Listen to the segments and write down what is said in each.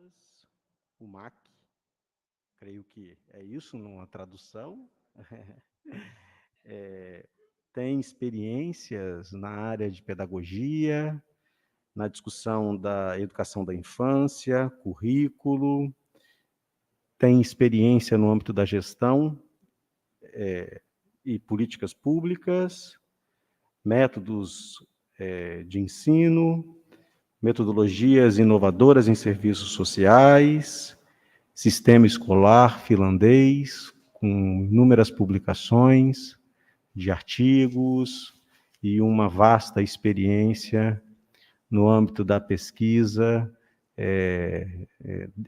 idiomas, o MAC, creio que é isso numa tradução, tem experiências na área de pedagogia, na discussão da educação da infância, currículo, tem experiência no âmbito da gestão e políticas públicas, métodos de ensino, metodologias inovadoras em serviços sociais, sistema escolar finlandês, com inúmeras publicações de artigos e uma vasta experiência no âmbito da pesquisa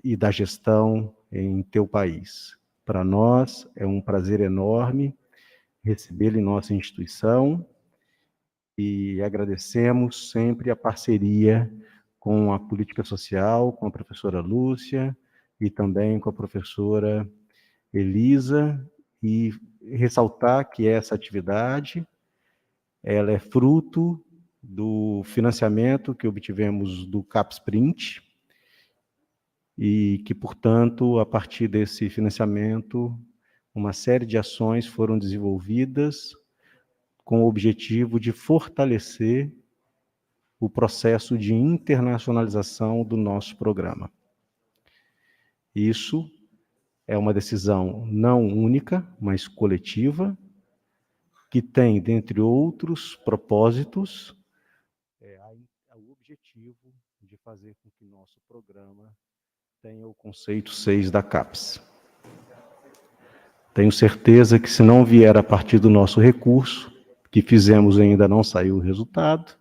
e da gestão em teu país. Para nós é um prazer enorme recebê-lo em nossa instituição e agradecemos sempre a parceria com a política social, com a professora Lúcia e também com a professora Elisa, e ressaltar que essa atividade ela é fruto do financiamento que obtivemos do CapSprint e que, portanto, a partir desse financiamento, uma série de ações foram desenvolvidas com o objetivo de fortalecer o processo de internacionalização do nosso programa. Isso é uma decisão não única, mas coletiva, que tem, dentre outros propósitos, o objetivo de fazer com que nosso programa tenha o conceito 6 da CAPES. Tenho certeza que, se não vier a partir do nosso recurso, que fizemos e ainda não saiu o resultado,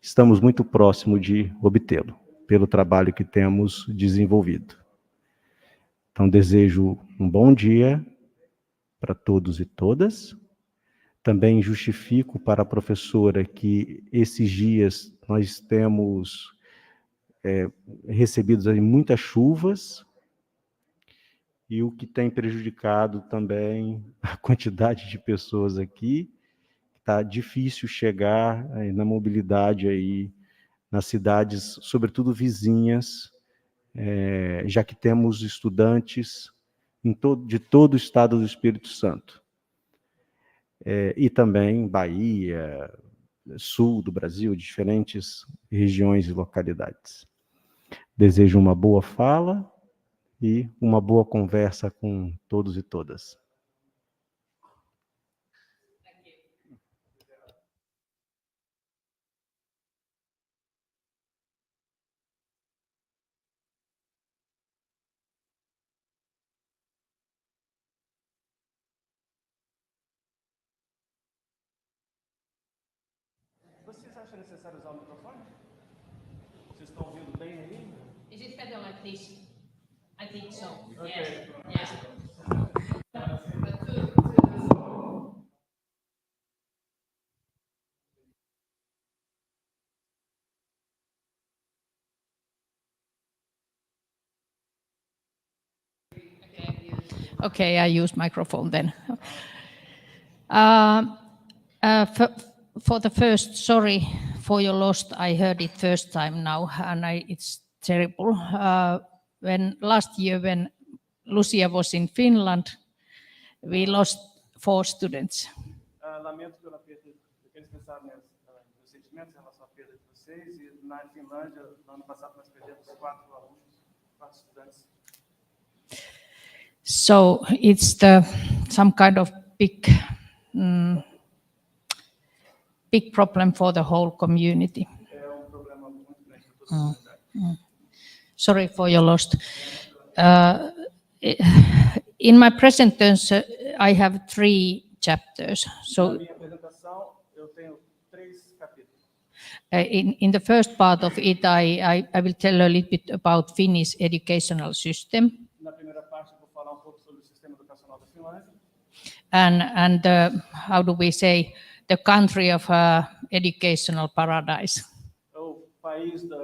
estamos muito próximos de obtê-lo, pelo trabalho que temos desenvolvido. Então, desejo um bom dia para todos e todas. Também justifico para a professora que esses dias nós temos recebido aí muitas chuvas, e o que tem prejudicado também a quantidade de pessoas aqui. Está difícil chegar na mobilidade aí nas cidades, sobretudo vizinhas, já que temos estudantes de todo o estado do Espírito Santo. E também Bahia, sul do Brasil, diferentes regiões e localidades. Desejo uma boa fala e uma boa conversa com todos e todas. Vocês acham necessário usar o microfone? Vocês estão ouvindo bem aí? Is it better like this? I think so. Okay. Yes. Okay, I use microphone then. For the first, sorry for your loss. I heard it first time now, and it's terrible. When last year, when Lucia was in Finland, we lost 4 students. Lamento pela perda, porque eles pensaram nos sentimentos em relação à perda de vocês, e na Finlândia, no ano passado, nós perdemos 4 alunos, 4 estudantes. So it's some kind of big problem for the whole community. Problema muito grande para toda a comunidade. Sorry for your loss. In my presentation, I have 3 chapters. So na minha apresentação, eu tenho 3 capítulos. In the first part of it, I will tell a little bit about Finnish educational system. Na primeira parte, vou falar pouco sobre o sistema educacional da Finlândia. And how do we say, the country of educational paradise. O país do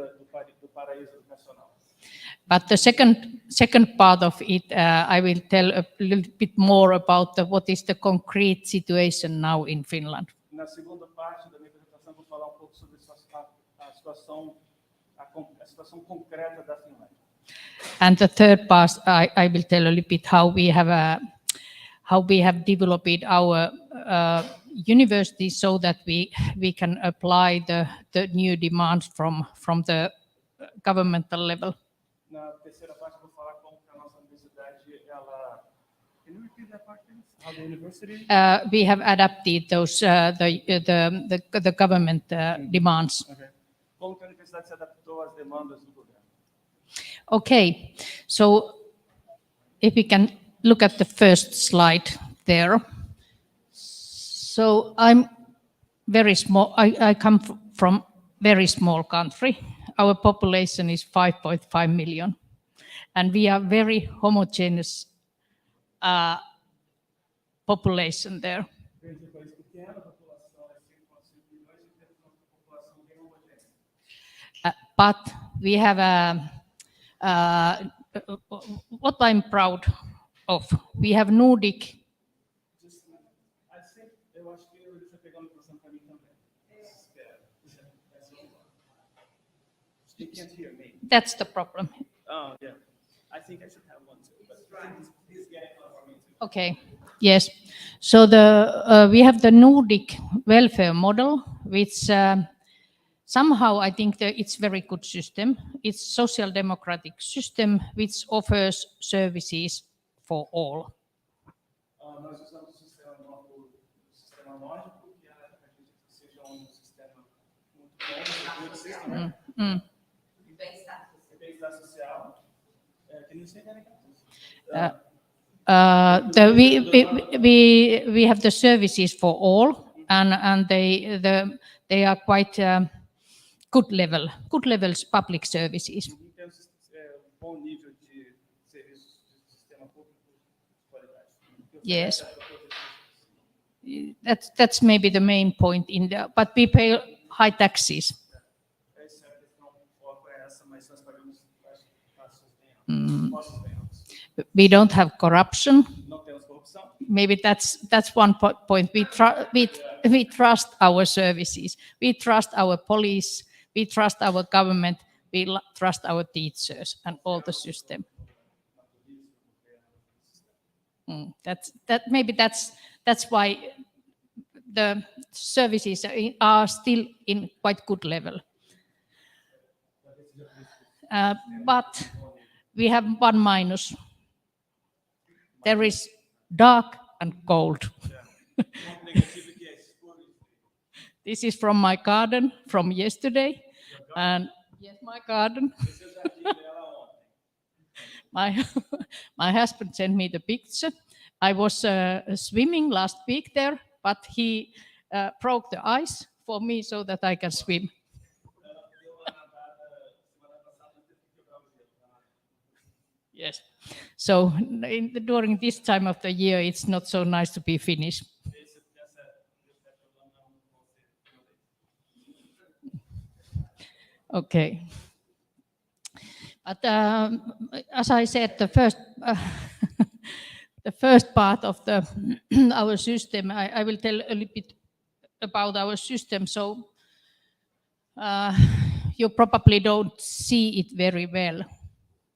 paraíso educacional. But the second part of it, I will tell a little bit more about what is the concrete situation now in Finland. Na segunda parte da minha apresentação, vou falar pouco sobre a situação concreta da Finlândia. And the third part, I will tell a little bit how we have developed our university so that we can apply the new demands from the governmental level. Na terceira parte eu vou falar como que a nossa universidade ela. Can you repeat that part, please? How the university? We have adapted those the government demands. Okay. Como que a universidade se adaptou às demandas do governo? Okay, so if we can look at the first slide there. So I'm very small. I come from very small country. Our population is 5.5 million, and we are very homogeneous population there. But we have what I'm proud of. We have Nordic. You can't hear me. That's the problem. Oh yeah, I think I should have one too. But please get it for me too. Okay. Yes. So we have the Nordic welfare model, which somehow I think that it's very good system. It's social democratic system which offers services for all. Nós usamos o sistema nórdico, que acredito que seja sistema muito bom, muito sistema. Bem-estar social. Can you say that again? We have the services for all, and they are quite good levels public services. Temos bom nível de serviços de sistema público de qualidade. Yes, that's maybe the main point in there. But we pay high taxes. We don't have corruption. Maybe that's one point. We trust our services. We trust our police. We trust our government. We trust our teachers and all the system. That's why the services are still in quite good level. But we have one minus. There is dark and cold. This is from my garden from yesterday, and yes, my garden. My husband sent me the picture. I was swimming last week there, but he broke the ice for me so that I can swim. Yes. So during this time of the year, it's not so nice to be Finnish. Okay. But as I said, the first part of our system, I will tell a little bit about our system. So you probably don't see it very well.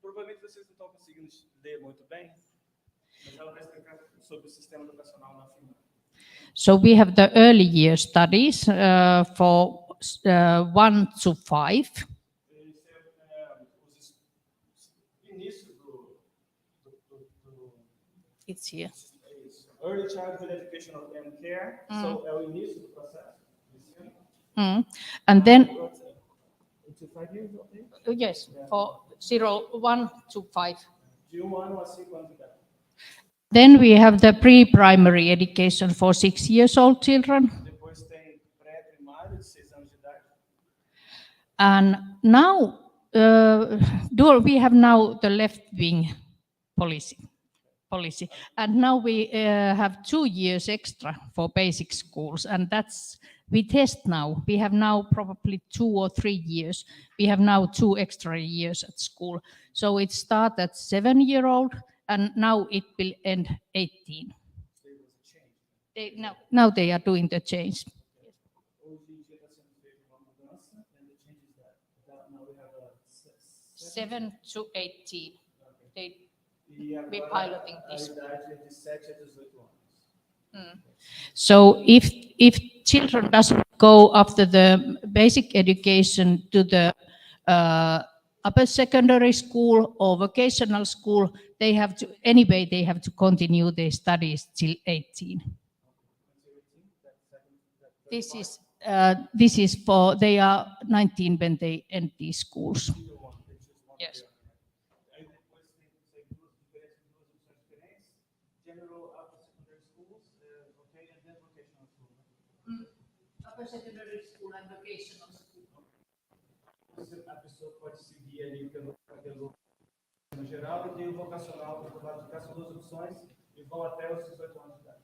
Provavelmente vocês não estão conseguindo ler muito bem, mas ela vai explicar sobre o sistema educacional na Finlândia. So we have the early year studies for 1 to 5. It's here. Early childhood education and care. So é o início do processo. And then To 5 years, okay? yes, for 1 to 5. De 1 ano a 5 anos de idade. Then we have the pre-primary education for 6 years old children. Depois tem pré-primário de 6 anos de idade. And now we have now the left-wing policy. And now we have 2 years extra for basic schools, and we test now. We have now probably 2 or 3 years. We have now 2 extra years at school. So it starts at 7-year-old, and now it will end 18. Now they are doing the change. Hoje em dia está sendo feita uma mudança, and the change is that now we have a 7 to 18. They E be agora piloting a this. idade é de 7 a 18 anos. So if children doesn't go after the basic education to the upper secondary school or vocational school, they have to continue their studies till 18. This is for they are 19 when they end these schools. Yes. Aí depois tem duas opções diferentes. General upper secondary schools, okay, and then vocational school. Upper secondary school and vocational school. A pessoa pode seguir ali pelo no geral e tem o vocacional para o lado de cá, são duas opções e vão até os 18 anos de idade.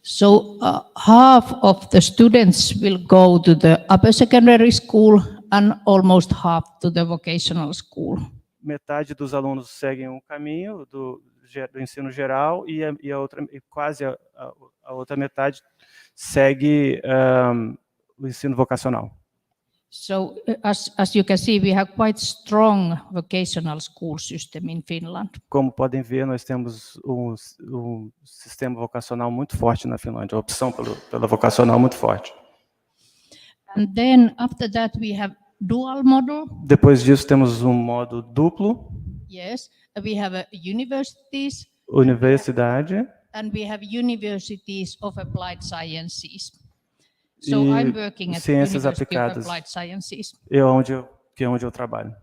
So half of the students will go to the upper secondary school and almost half to the vocational school. Metade dos alunos seguem um caminho do ensino geral e quase a outra metade segue o ensino vocacional. So as you can see, we have quite strong vocational school system in Finland. Como podem ver, nós temos um sistema vocacional muito forte na Finlândia, a opção pela vocacional muito forte. And then after that we have dual model. Depois disso temos um modo duplo. Yes, we have universities. Universidade. And we have universities of applied sciences. So I'm working at the University aplicadas. of Applied Sciences. Que é onde eu trabalho.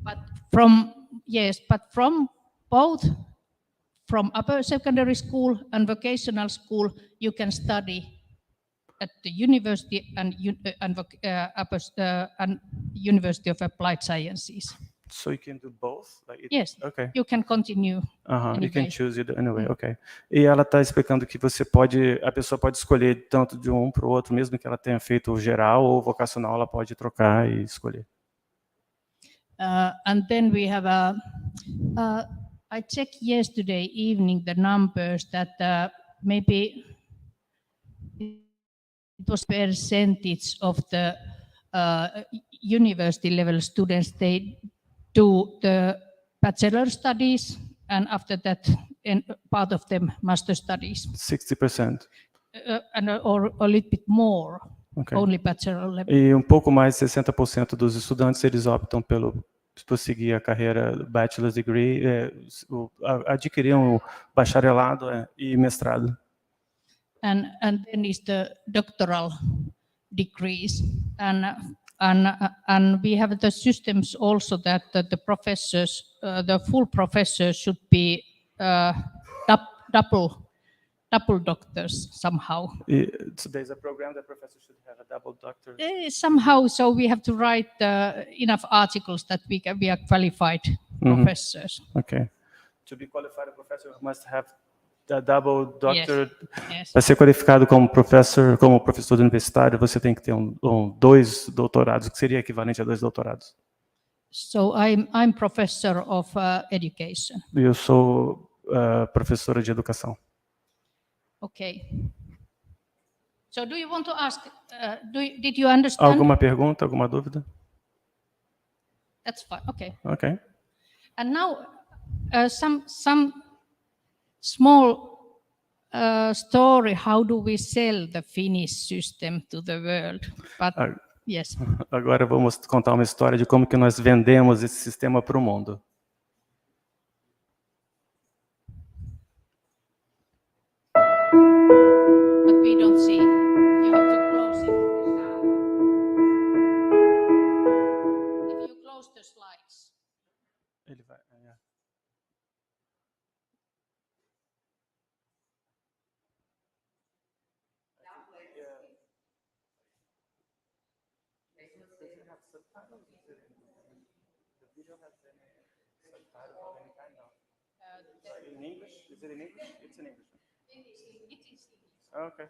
But from both from upper secondary school and vocational school, you can study at the university and University of Applied Sciences. So you can do both? Yes. Okay. You can continue. Anyway. You can choose it anyway. Okay. E ela está explicando que a pessoa pode escolher tanto de um para o outro, mesmo que ela tenha feito o geral ou vocacional, ela pode trocar e escolher. And then we have I checked yesterday evening the numbers that maybe it was percentage of the university level students, they do the bachelor studies and after that part of them master studies. 60%. Or a little bit more. Okay. Only bachelor level. E pouco mais de 60% dos estudantes eles optam por seguir a carreira bachelor's degree, adquiriam o bacharelado e mestrado. And then is the doctoral degrees and we have the systems also that the professors, the full professors should be double doctors somehow. So there's a program that professors should have a double doctor. Somehow, so we have to write enough articles that we are qualified professors. Okay. To be qualified a professor, you must have a double doctor. Yes. Para ser qualificado como professor universitário, você tem que ter dois doutorados, que seria equivalente a 2 doutorados. So I'm professor of education. Eu sou professora de educação. Okay. So do you want to ask, did you understand? Alguma pergunta, alguma dúvida? That's fine, okay. Okay. And now some small story, how do we sell the Finnish system to the world? But yes. Agora vamos contar uma história de como que nós vendemos esse sistema para o mundo. But we don't see. You have to close it. If you close the slides. Ele vai. In English? Is it in English? It's in English. It is. Okay.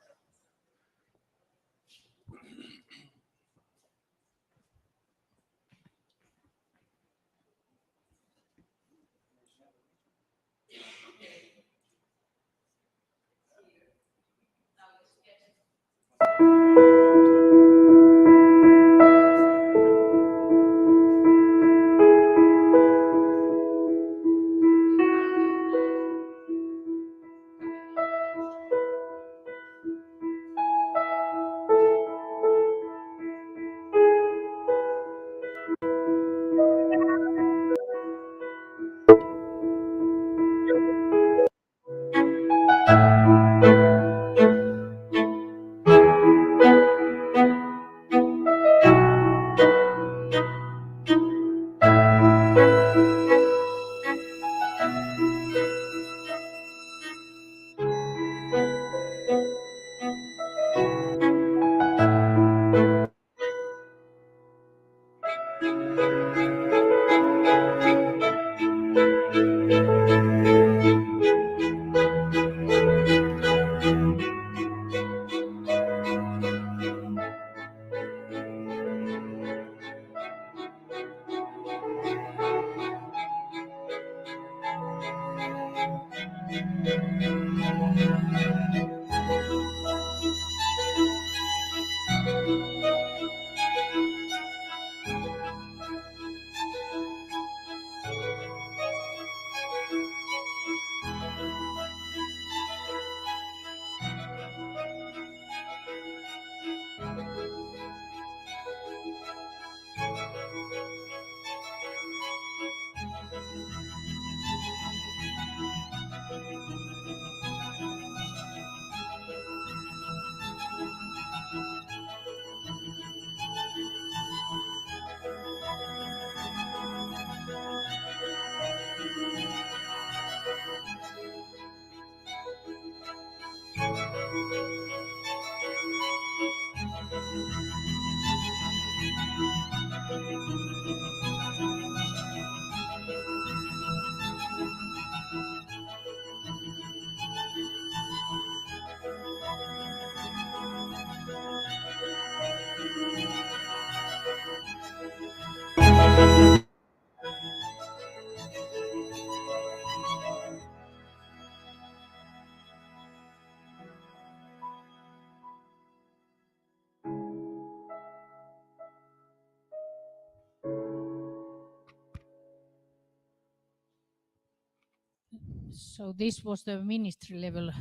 So this was the ministry level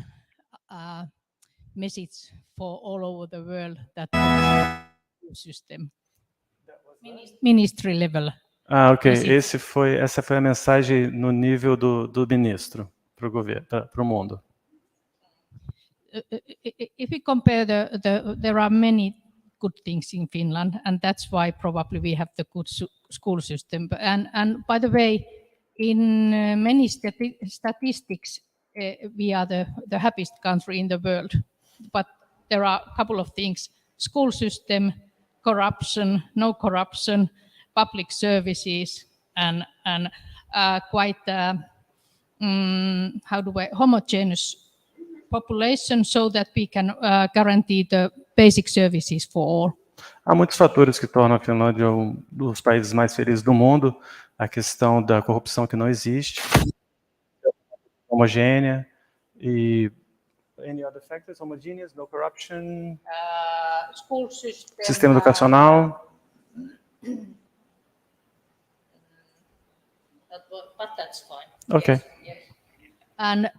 message for all over the world that system. Ministry level. Ah, ok. Message. Essa foi a mensagem no nível do ministro para o governo, para o mundo. If we compare there are many good things in Finland, and that's why probably we have the good school system. And by the way, in many statistics, we are the happiest country in the world. But there are a couple of things: school system, corruption, no corruption, public services, and quite homogeneous population, so that we can guarantee the basic services for all. Há muitos fatores que tornam a Finlândia um dos países mais felizes do mundo. A questão da corrupção que não existe, homogênea e any other factors, homogeneous, no corruption, School system, sistema educacional. But that's fine. Ok. Yes. And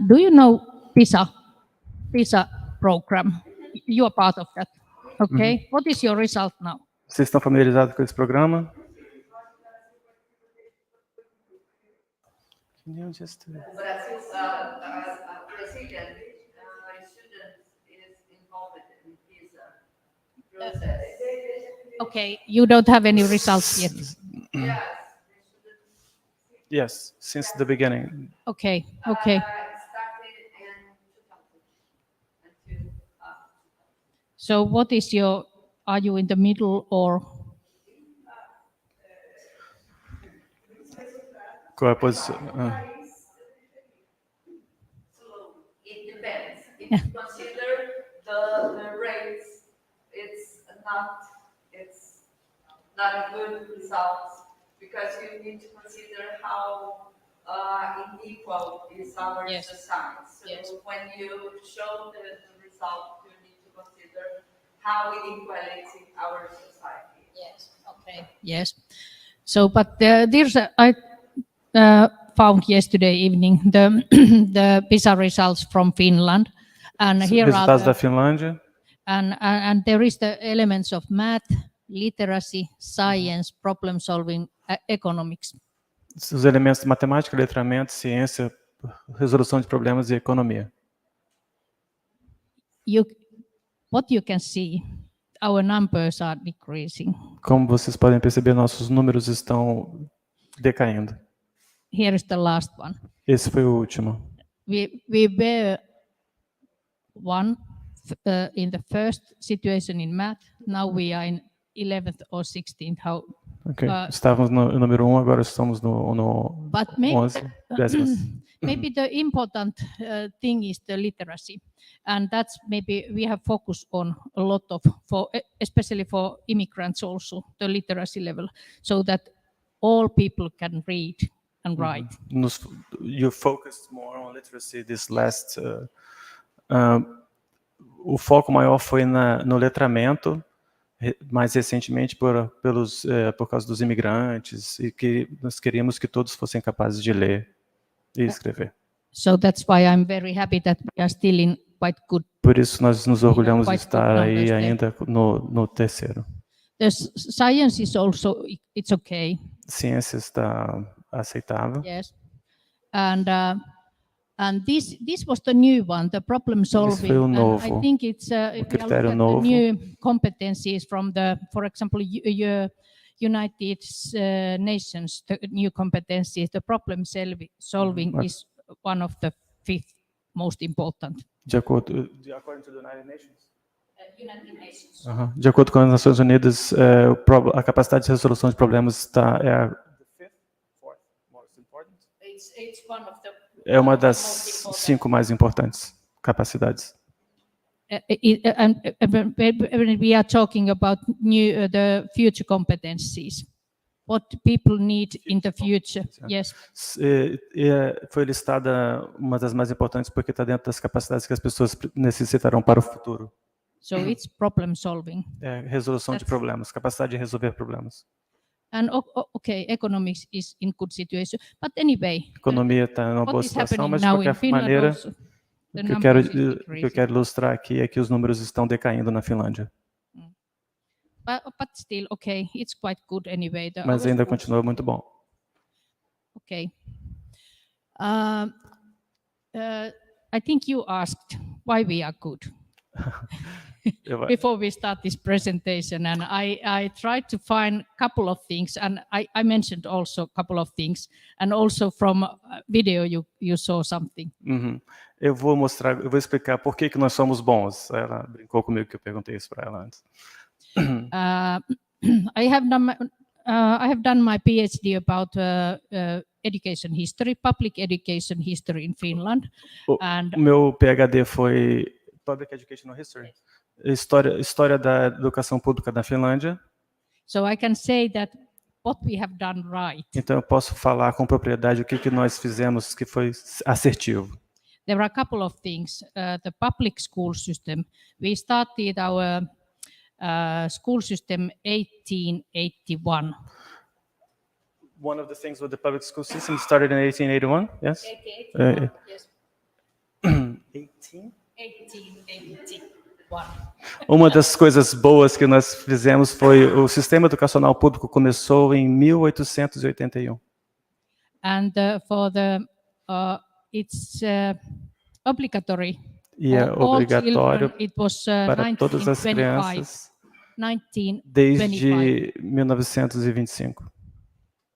do you know PISA program? You are part of that. Okay. What is your result now? Vocês estão familiarizados com esse programa? O Brasil, president student is involved in PISA process. Okay, you don't have any results yet. Yes, since the beginning. Okay. Started in 2002. So what is are you in the middle or? Qual é a posição? So it depends. If you consider the rates, it's not a good result, because you need to consider how unequal is our Yes. society. So Yes. when you show the result, you need to consider how inequality our society is. Yes. Okay. Yes. So, but there's I found yesterday evening the PISA results from Finland, and here Resultados da are Finlândia. and there is the elements of math, literacy, science, problem solving, economics. Os elementos de matemática, letramento, ciência, resolução de problemas e economia. What you can see, our numbers are decreasing. Como vocês podem perceber, nossos números estão decaindo. Here is the last one. Esse foi o último. We were one in the first situation in math. Now we are in 11th or 16th. How? Okay. Estávamos no número 1, agora estamos no But 11, décimas. maybe the important thing is the literacy, and that's maybe we have focused on a lot of, especially for immigrants also, the literacy level, so that all people can read and write. You focused more on literacy this last. O foco maior foi no letramento, mais recentemente por causa dos imigrantes, e que nós queríamos que todos fossem capazes de ler e escrever. So that's why I'm very happy that we are still in quite good. Por isso nós nos orgulhamos de Quite estar good aí numbers there. ainda no terceiro. The science is also, it's okay. Ciência está aceitável. Yes, and this was the new one, the problem solving. foi o And novo, I think it's if you look critério at novo. the new competencies from for example, United Nations, the new competencies, the problem solving is one of the 5th most important. According to the United Nations. United Nations. De acordo com as Nações Unidas, a capacidade de resolução de problemas It's one of the é uma das most important. 5 mais importantes capacidades. And when we are talking about the future competencies, what people need in the future. Yes. Foi listada uma das mais importantes porque está dentro das capacidades que as pessoas necessitarão para o futuro. So it's problem solving. Resolução de problemas, capacidade de resolver problemas. And okay, economics is in good situation. But anyway, A economia está em uma boa what is situação, happening mas de now in qualquer Finland maneira, also, the o que eu quero, numbers is o que eu decreasing. quero ilustrar aqui é que os números estão decaindo na Finlândia. But still, okay, it's quite good anyway. Mas Our ainda schools- continua muito bom. Okay. I think you asked why we are good Eu- before we start this presentation, and I tried to find a couple of things, and I mentioned also a couple of things, and also from video you saw something. Uhum. Eu vou explicar por que nós somos bons. Ela brincou comigo que eu perguntei isso para ela antes. I have done my PhD about education history, public education history in Finland, and O meu PhD foi Public Educational History, história da educação pública na Finlândia. so I can say that what we have done right. Então eu posso falar com propriedade o que nós fizemos que foi assertivo. There are a couple of things. The public school system, we started our school system 1881. One of the things with the public school system started in 1881, yes? 1881, yes. 18? 1881. Uma das coisas boas que nós fizemos foi o sistema educacional público começou em 1881. And for the it's obligatory. E é for all obrigatório children, it was para todas as 1925. crianças 1925. desde 1925.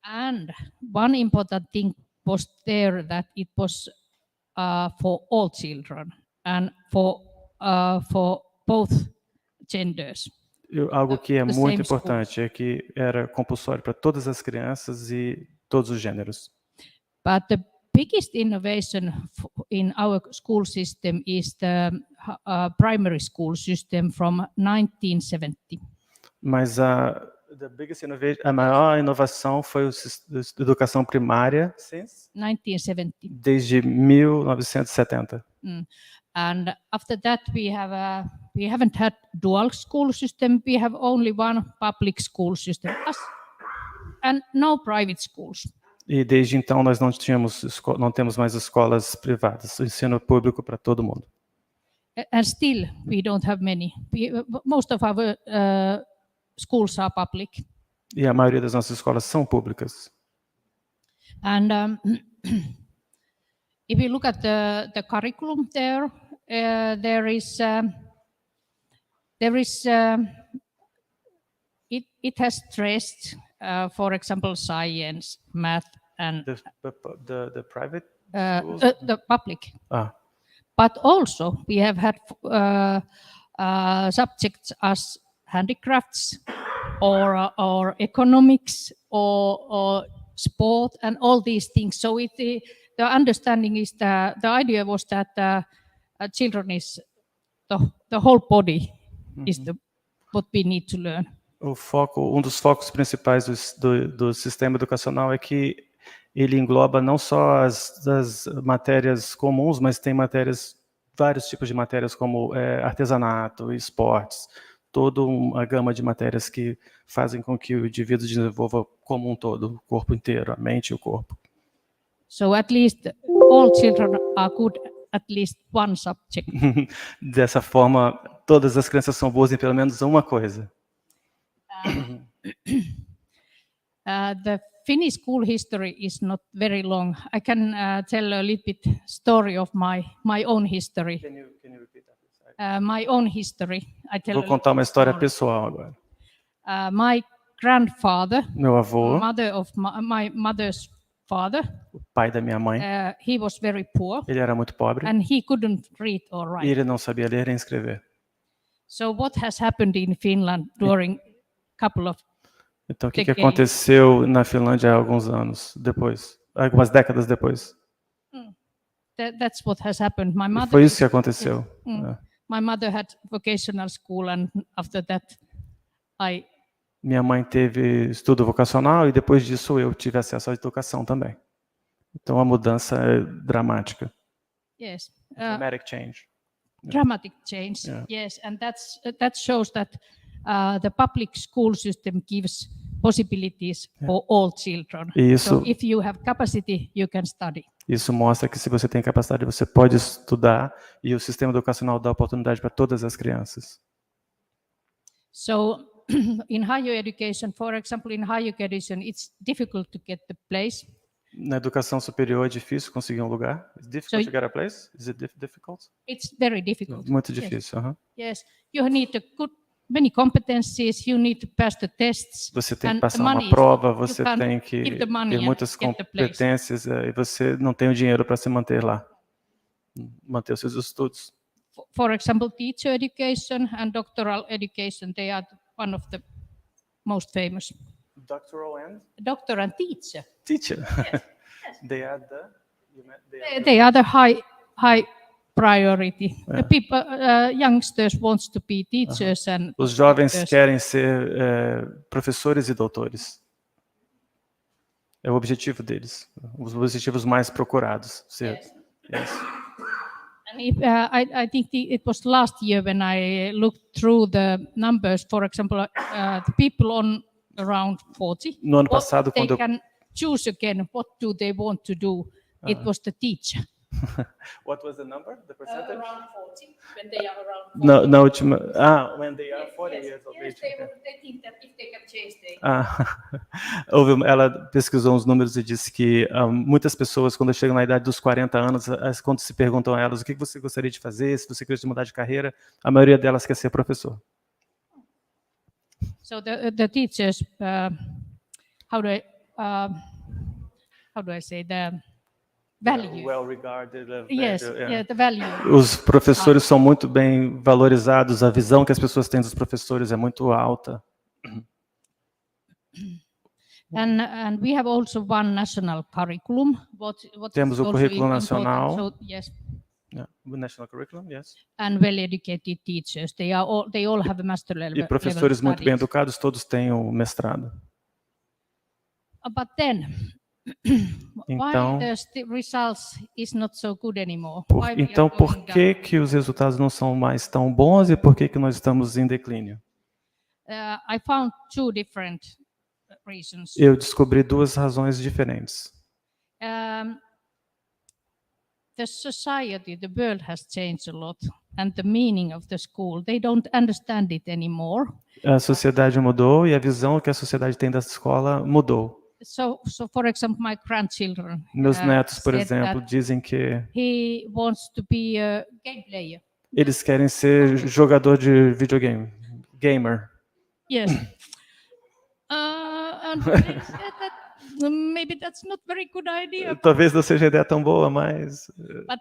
And one important thing was there that it was for all children and for both genders. Algo que é The muito same school. importante é que era compulsório para todas as crianças e todos os gêneros. But the biggest innovation in our school system is the primary school system from 1970. Mas a maior inovação foi a educação primária 1970. desde 1970. And after that, we haven't had dual school system. We have only one public school system, and no private schools. E desde então nós não temos mais escolas privadas, o ensino público para todo mundo. And still, we don't have many. Most of our schools are public. E a maioria das nossas escolas são públicas. And if you look at the curriculum there, it has stressed, for example, science, math, and The private schools? the public. Ah. But also we have had subjects as handicrafts, or economics, or sport, and all these things. So the understanding is the idea was that children is the whole body is what we need to learn. Dos focos principais do sistema educacional é que ele engloba não só as matérias comuns, mas tem vários tipos de matérias como artesanato, esportes, toda uma gama de matérias que fazem com que o indivíduo desenvolva como um todo, o corpo inteiro, a mente e o corpo. So at least all children are good at least one subject. Dessa forma, todas as crianças são boas em pelo menos uma coisa. The Finnish school history is not very long. I can tell a little bit story of my own history. Can you repeat that? My own history. Vou contar uma história pessoal agora. My grandfather, Meu avô, mother of my mother's father, o pai da minha mãe, he was very poor, ele era muito pobre and he couldn't read or e write. ele não sabia ler nem escrever. So what has happened in Finland during couple of Então, o que aconteceu na Finlândia há alguns anos depois, algumas décadas depois? That's what has happened. My mother. Foi isso que aconteceu. My mother had vocational school, and after that, Minha mãe teve estudo vocacional e depois disso eu tive acesso à educação também. Então a mudança é dramática. Yes. Dramatic change. Dramatic change. Yeah. Yes, and that shows that the public school system gives possibilities for all children. Isso- So if you have capacity, you can study. Isso mostra que se você tem capacidade, você pode estudar e o sistema educacional dá oportunidade para todas as crianças. So in higher education, for example, in higher education, it's difficult to get the place. Na educação superior é difícil conseguir um lugar? It's difficult So- to get a place? Is it difficult? It's very difficult. Muito Yes. difícil. Aham. Yes, you need many competencies, you need to pass the tests. Você tem and que the passar money uma is- prova, you você can't tem que give the money ter and muitas get the place. competências e você não tem o dinheiro para se manter lá, manter os seus estudos. For example, teacher education and doctoral education, they are one of the most famous. Doctoral and Doctor and teacher, teacher. Yes. They are the they are the high priority. Yeah. The people, youngsters wants to be teachers and Os jovens doctors. querem ser professores e doutores. É o objetivo deles, os objetivos mais procurados. Ser. Yes. And if, I think it was last year when I looked through the numbers, for example, the people on around 40, No ano what passado, they quando eu- can choose again, what do they want to do? It was the teacher. What was the number? The percentage? Around 40, when they are around 40. Na última. When they are 40 years of Yes, age. they think that if they can change, they Ela pesquisou uns números e disse que muitas pessoas, quando chegam na idade dos 40 anos, quando se perguntam a elas o que você gostaria de fazer, se você queria mudar de carreira, a maioria delas quer ser professor. So the teachers, how do I say the value? Well regarded. Yes, yeah, the value. Os professores são muito bem valorizados, a visão que as pessoas têm dos professores é muito alta. And we have also one national curriculum. What Temos is o also currículo important. nacional. So, yes, Yeah. National curriculum, yes. and well-educated teachers. They all have a master level. E professores muito bem studies. educados, todos têm o mestrado. But then, Então- why the results is not so good anymore? Why we are Então, por going que down? que os resultados não são mais tão bons e por que que nós estamos em declínio? I found two different reasons. Eu descobri duas razões diferentes. The society, the world has changed a lot, and the meaning of the school, they don't understand it anymore. A sociedade mudou e a visão que a sociedade tem da escola mudou. So for example, my grandchildren. Meus netos, por said exemplo, that dizem que he wants to be a game player. eles querem ser jogador de videogame, gamer. Yes. And they said that maybe that's not very good idea. Talvez não seja ideia tão boa, mas But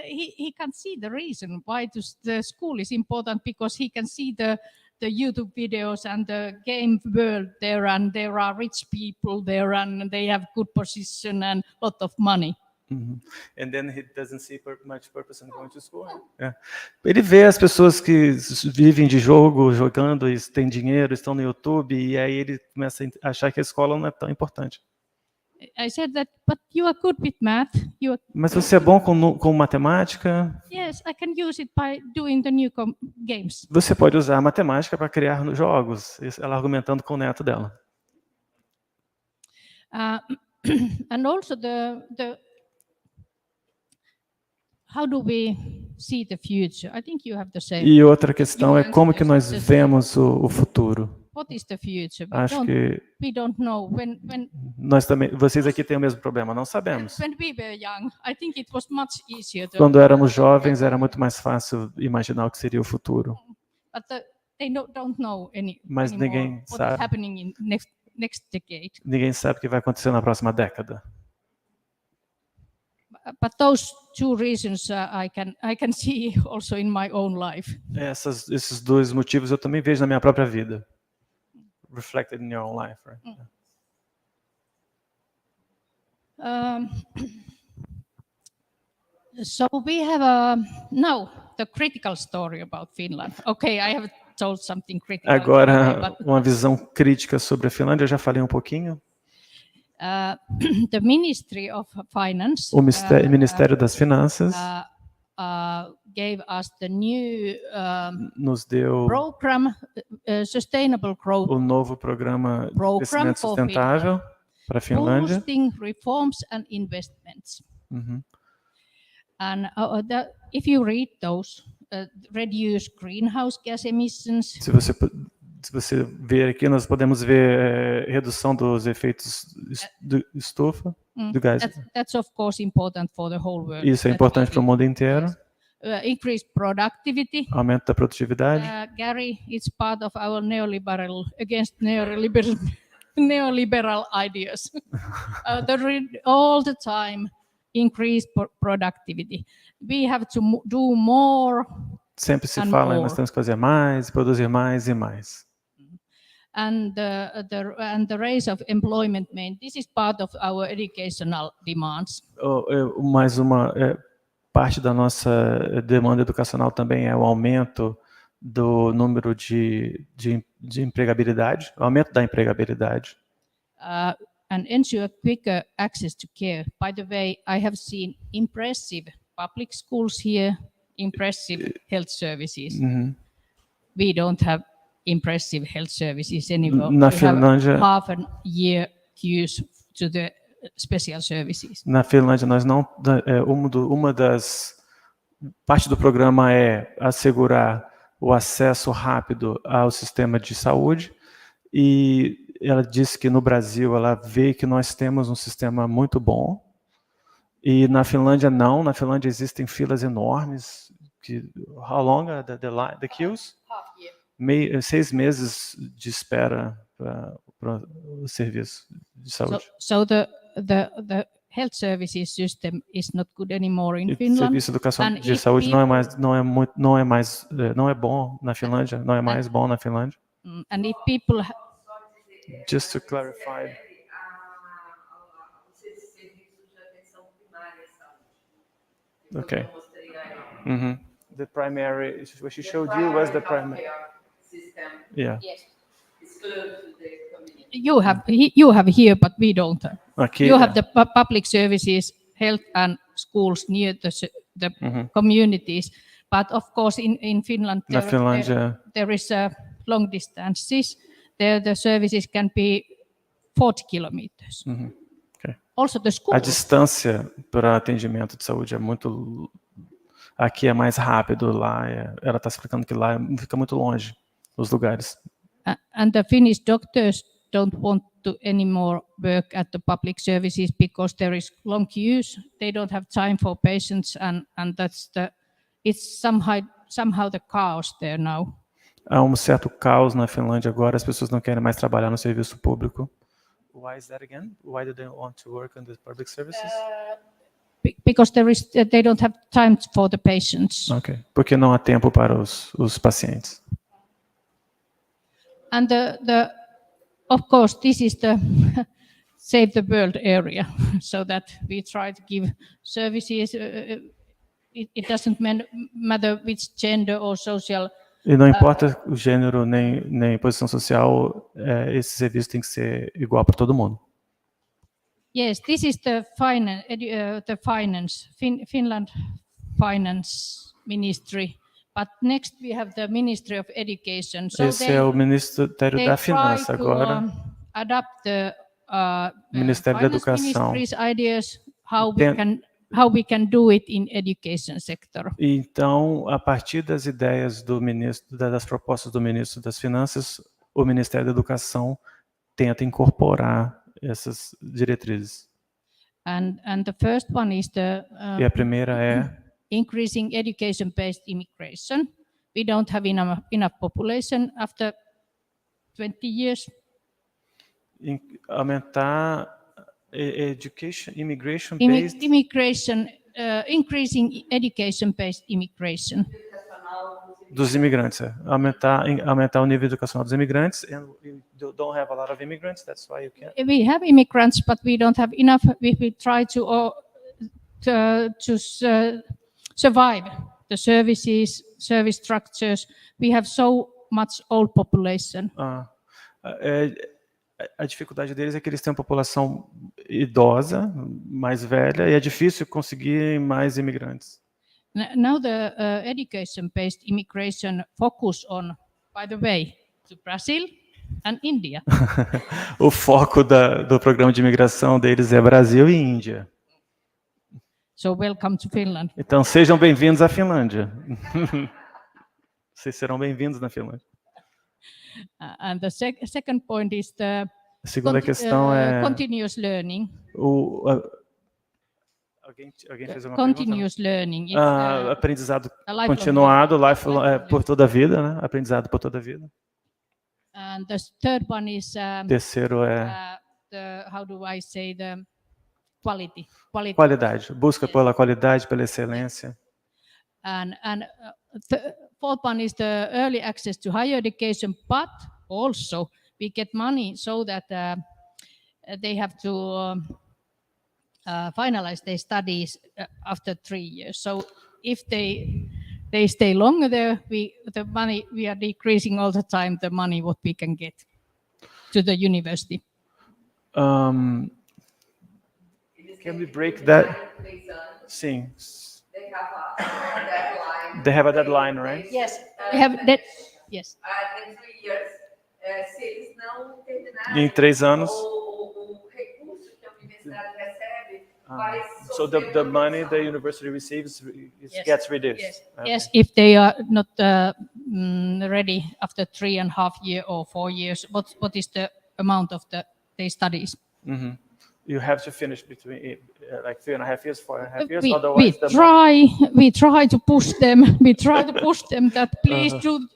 he can see the reason why the school is important, because he can see the YouTube videos and the game world there, and there are rich people there, and they have good position and lot of money. And then he doesn't see much purpose in going to school. É. Ele vê as pessoas que vivem de jogo, jogando, e têm dinheiro, estão no YouTube, e aí ele começa a achar que a escola não é tão importante. I said that, but you are good with math. Mas você é bom com matemática? Yes, I can use it by doing the new games. Você pode usar a matemática para criar jogos. Ela argumentando com o neto dela. And also how do we see the future? I think you have the same. E outra questão é como que nós vemos o futuro. What is the future? Acho que We don't know. When nós também, vocês aqui têm o mesmo problema, não sabemos. we were young, I think it was much easier. Quando éramos jovens, era muito mais fácil imaginar o que seria o futuro. But they don't know Mas anymore ninguém what is sabe. happening in next decade. Ninguém sabe o que vai acontecer na próxima década. But those two reasons I can see also in my own life. Esses dois motivos eu também vejo na minha própria vida. Reflected in your own life, right? So we have now the critical story about Finland. Okay, I have told something critical. Agora, uma visão crítica sobre a Finlândia, eu já falei um pouquinho. The Ministry of Finance O Ministério das Finanças gave us the new nos deu program, Sustainable Growth o novo programa de Program crescimento for sustentável para a Finlândia. Boosting Reforms and Investments. Uhum. And if you read those, reduce greenhouse gas emissions, Se você ver aqui, nós podemos ver redução dos efeitos de estufa, do gás. that's of course important for the whole world. Isso é importante para o mundo inteiro. Increase productivity. Aumento da produtividade. Gary, it's part of our neoliberal ideas. All the time increase productivity. We have to do more. Sempre se fala, nós temos que fazer mais, produzir mais e mais. And the raise of employment, this is part of our educational demands. Mais uma parte da nossa demanda educacional também é o aumento do número de empregabilidade, o aumento da empregabilidade. And ensure quicker access to care. By the way, I have seen impressive public schools here, impressive health services. We don't have impressive health services anymore. Na Finlândia, half a year queues to the special services. Na Finlândia, nós não uma das parte do programa é assegurar o acesso rápido ao sistema de saúde, e ela disse que no Brasil ela vê que nós temos um sistema muito bom, e na Finlândia não. Na Finlândia existem filas enormes. How long are the queues? Half year. 6 meses de espera para o serviço de saúde. So the health services system is not good anymore in Finland. O serviço de educação de saúde não é bom na Finlândia, não é mais bom na Finlândia. And if people Just to clarify. Okay. The primary, what she showed you was the primary system. Yeah. Yes. It's close to the community. You have here, but we don't. Aqui, you have the public services, health and schools near the communities. But of course, in Finland, there is long distances. There, the services can be 40 kilometers. Okay. Also, the schools. A distância para atendimento de saúde é muito. Aqui é mais rápido, lá ela está explicando que lá fica muito longe os lugares. And the Finnish doctors don't want to anymore work at the public services because there is long queues. They don't have time for patients, and it's somehow the chaos there now. Há certo caos na Finlândia agora. As pessoas não querem mais trabalhar no serviço público. Why is that again? Why do they want to work in the public services? Because they don't have time for the patients. Okay. Porque não há tempo para os pacientes. And of course, this is the Save the World area, so that we try to give services. It doesn't matter which gender or social. E não importa o gênero nem posição social, esse serviço tem que ser igual para todo mundo. Yes, this is the Finland Finance Ministry. But next we have the Ministry of Education. So esse é o Ministério da Finança agora. Adapt the Ministério da Educação. Ideas how we can do it in education sector. Então, a partir das ideias do ministro, das propostas do ministro das Finanças, o Ministério da Educação tenta incorporar essas diretrizes. And the first one is e a primeira é increasing education-based immigration. We don't have enough population after 20 years. Aumentar immigration-based increasing education-based immigration. Dos imigrantes, aumentar o nível educacional dos imigrantes. And we don't have a lot of immigrants, that's why you can't. We have immigrants, but we don't have enough. We try to survive the service structures. We have so much old population. A dificuldade deles é que eles têm uma população idosa, mais velha, e é difícil conseguir mais imigrantes. Now the education-based immigration focus on, by the way, to Brazil and India. O foco do programa de imigração deles é Brasil e Índia. So welcome to Finland. Então sejam bem-vindos à Finlândia. Vocês serão bem-vindos na Finlândia. And the second point is the A segunda questão é continuous learning. Alguém fez uma pergunta? Continuous learning. It's, aprendizado a lifelong continuado, learning. por toda a vida, né? Aprendizado por toda a vida. And the third one is Terceiro é how do I say, the quality. qualidade. Busca pela qualidade, pela excelência. And the fourth one is the early access to higher education, but also we get money so that they have to finalize their studies after 3 years. So if they stay longer there, the money, we are decreasing all the time the money what we can get to the university. Can we break that? Sim. They have a deadline, right? Yes, we have that. Yes. In 3 years, se eles não terminarem, Em 3 anos. o recurso que a universidade recebe vai So the money the university receives gets reduced. Yes. Okay. Yes, if they are not ready after 3.5 years or 4 years, what is the amount of their studies? Mm-hmm. You have to finish between like 3.5 years, 4.5 years. We Otherwise, we try to push them. We try to push them that please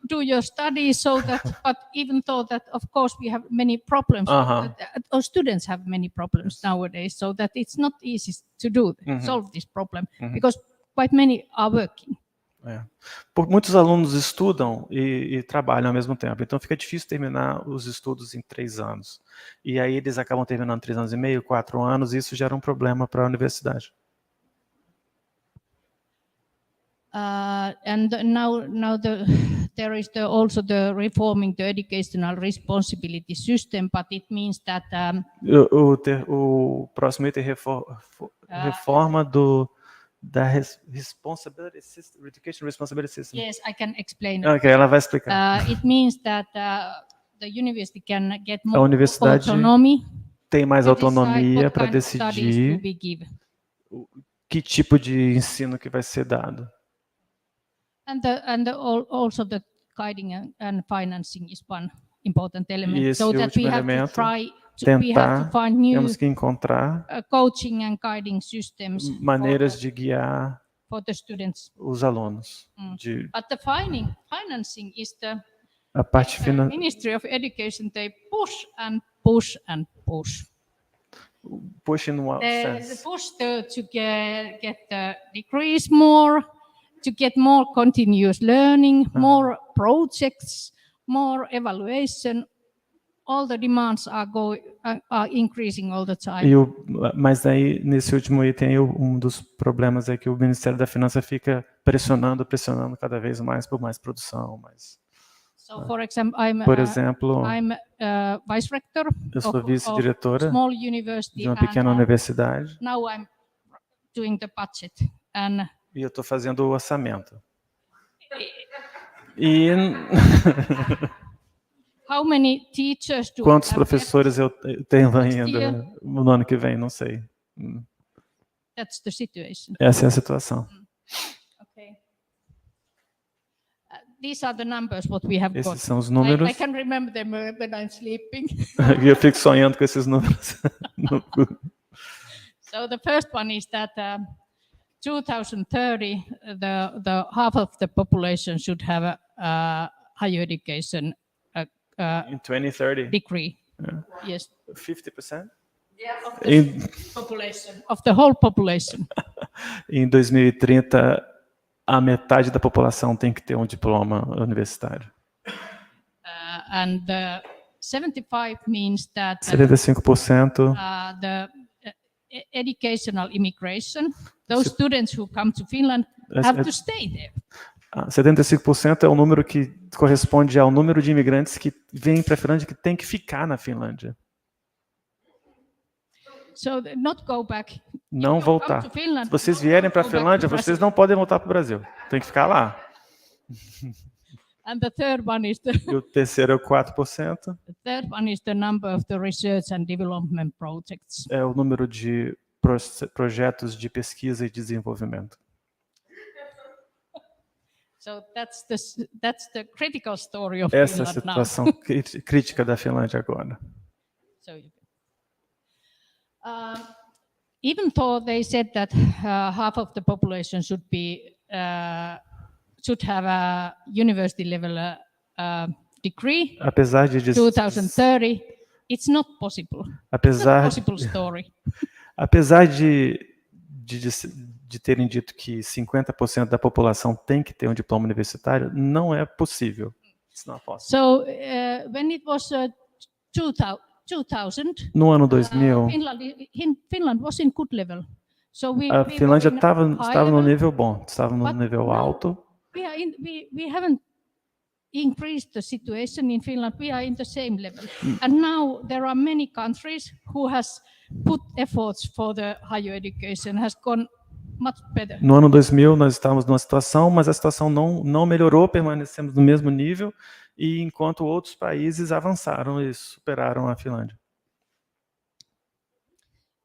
do your studies so that. But even though that, of course, we have many problems. Our students have many problems nowadays, so that it's not easy to solve this problem because quite many are working. Muitos alunos estudam e trabalham ao mesmo tempo, então fica difícil terminar os estudos em 3 anos. E aí eles acabam terminando 3 anos e meio, 4 anos, e isso gera um problema para a universidade. And now there is also the reforming the educational responsibility system, but it means that o próximo item reforma da responsibility system, education responsibility system. Yes, I can explain. Okay, ela vai explicar. It means that the university can get A more universidade autonomy. Tem mais autonomia para What kind of studies decidir will be given. que tipo de ensino que vai ser dado. Also the guiding and financing is one important element. E esse So that we último have to elemento, try. We have tentar, to find new temos que encontrar coaching and guiding systems maneiras de guiar for the students. os alunos. But the financing is A parte the financeira. Ministry of Education. They push and push and push. Push in what They sense? push to get the degrees more, to get more continuous learning, more projects, more evaluation. All the demands are increasing all the time. Mas aí, nesse último item, um dos problemas é que o Ministério da Finança fica pressionando cada vez mais por mais produção. So, for example, Por exemplo, I'm vice rector eu sou vice-diretora small university de uma pequena universidade. Now I'm doing the budget E eu estou fazendo o orçamento. E how many teachers do quantos professores eu tenho ainda no ano que vem? Não sei. That's the situation. Essa é a situação. Okay. These are the numbers what we have got. Esses são os números. I can remember them when I'm sleeping. E eu fico sonhando com esses números. So the first one is that 2030, the half of the population should have a higher education In 2030. degree. Yes. 50%? Of the whole population. Em 2030, a metade da população tem que ter um diploma universitário. And 75 means that 75%. the educational immigration, those students who come to Finland have to stay there. 75% é o número que corresponde ao número de imigrantes que vêm para a Finlândia que tem que ficar na Finlândia. So not go back. Não you come voltar. to Finland, Se vocês don't vierem para a go back to Finlândia, Brazil. vocês não podem voltar para o Brasil. Tem que ficar lá. And the third one is E o terceiro é o 4%. the number of the research and development projects. É o número de projetos de pesquisa e desenvolvimento. So that's the critical story of Essa é a Finland now. situação crítica da Finlândia agora. So even though they said that half of the population should have a university level degree, Apesar de 2030, it's not possible. Apesar, It's not possible story. Apesar de terem dito que 50% da população tem que ter um diploma universitário, não é possível. It's not possible. So when it was 2000, no ano 2000, Finland was in good level. So a Finlândia estava no nível bom, estava no nível alto. We haven't increased the situation in Finland. We are in the same level. And now there are many countries who has put efforts for the higher education, has gone much better. No ano 2000 nós estávamos numa situação, mas a situação não melhorou, permanecemos no mesmo nível, e enquanto outros países avançaram e superaram a Finlândia.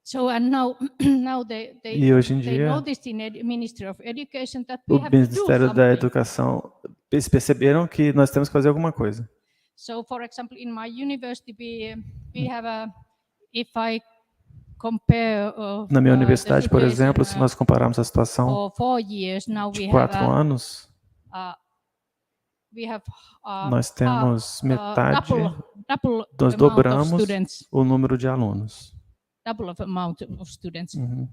So and now E hoje em dia, noticed in Ministry of Education that o we have to do Ministério da something. Educação, eles perceberam que nós temos que fazer alguma coisa. So for example, in my university we have if I compare Na minha universidade, por exemplo, se nós compararmos a situação for 4 years, now de we 4 have anos, nós temos metade, nós dobramos o número de alunos. Double of amount of students. And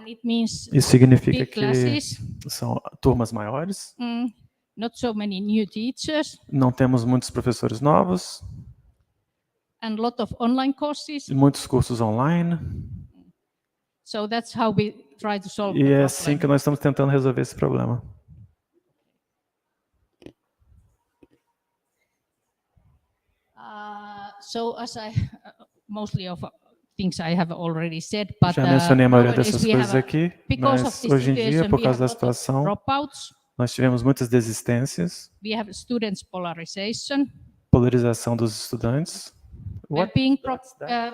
it means Isso significa big que classes, são turmas maiores, not so many new teachers, não temos muitos professores novos, and lot of online courses. muitos cursos online. So that's how we try to solve E the é problem. assim que nós estamos tentando resolver esse problema. So as mostly of things I have already said, but Já mencionei a maioria nowadays dessas we coisas have aqui, because of mas this hoje em dia, situation, por we causa have da lot of situação, dropouts. nós tivemos muitas desistências, We have students polarization. polarização dos estudantes.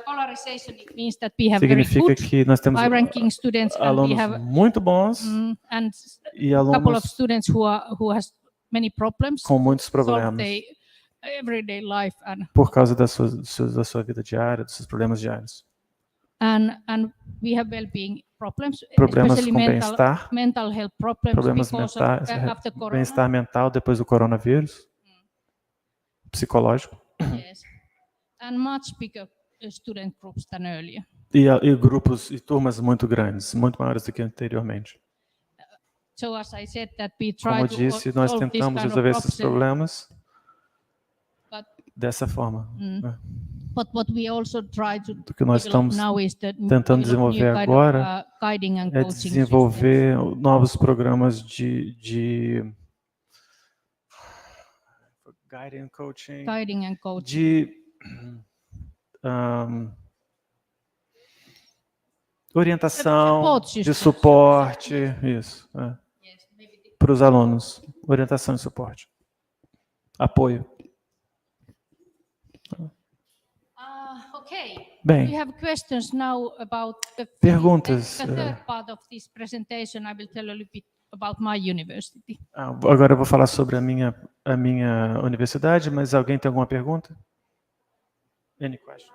Polarization, it means that we have very Significa good que nós temos high-ranking students and we alunos have muito bons and e a couple of alunos students who has many problems, com muitos solve problemas their everyday life por causa da sua vida diária, dos seus problemas diários. and we have well-being problems, Problemas especially com bem-estar, mental health problems problemas because mentais, after corona. bem-estar mental depois do coronavírus, psicológico. Yes. And much bigger student groups than earlier. E grupos e turmas muito grandes, muito maiores do que anteriormente. So as I said that we try Como eu to disse, nós solve this tentamos kind of resolver esses problems, problemas dessa forma. but what we also try to O que nós develop estamos now is the tentando desenvolver agora guiding and é coaching desenvolver novos programas de guiding and coaching, de orientação, de suporte, isso, para os alunos, orientação e suporte, apoio. Okay. Bem, We have questions now about perguntas. The third part of this presentation. I will tell a little bit about my university. Agora eu vou falar sobre a minha universidade, mas alguém tem alguma pergunta? Any questions?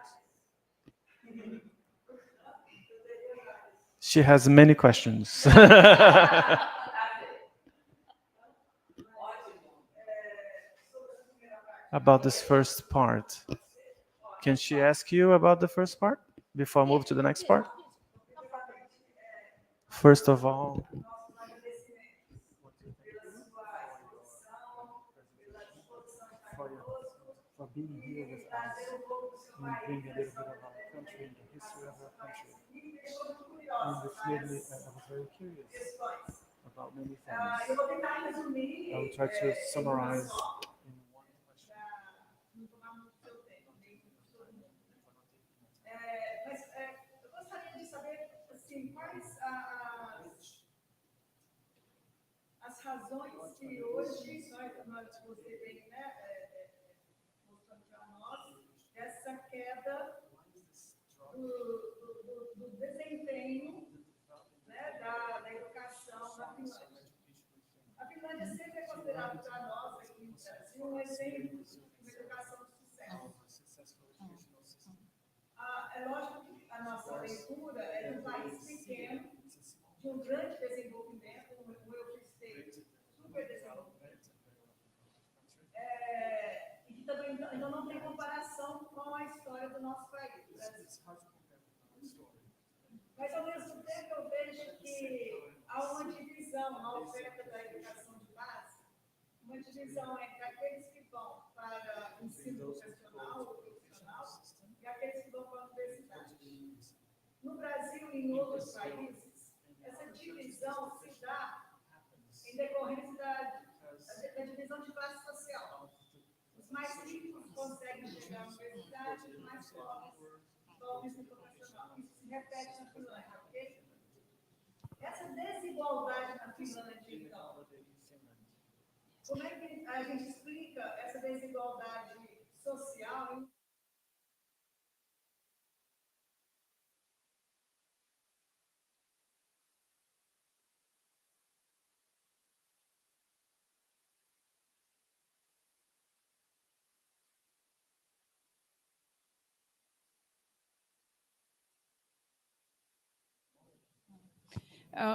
She has many questions. About this first part. Can she ask you about the first part before I move to the next part? First of all, for being here with us and bring a little bit of our country and the history of our country. And this made me, I was very curious about many things. I will try to summarize in one question. quais as razões que hoje você vem, né, mostrando para nós essa queda do desempenho, né, da educação na Finlândia. A Finlândia sempre é considerada para nós aqui no Brasil um exemplo de uma educação de sucesso. É lógico que a nossa leitura é de um país pequeno, de um grande desenvolvimento, um Ufes super desenvolvido, e que também ainda não tem comparação com a história do nosso país. Mas, ao mesmo tempo, eu vejo que há uma divisão na oferta da educação de base, uma divisão entre aqueles que vão para o ensino vocacional ou profissional e aqueles que vão para a universidade. No Brasil e em outros países, essa divisão se dá em decorrência da divisão de classe social. Os mais ricos conseguem chegar à universidade, os mais pobres vão ao ensino profissional. Isso se repete na Finlândia, ok? Essa desigualdade na Finlândia, então, como é que a gente explica essa desigualdade social?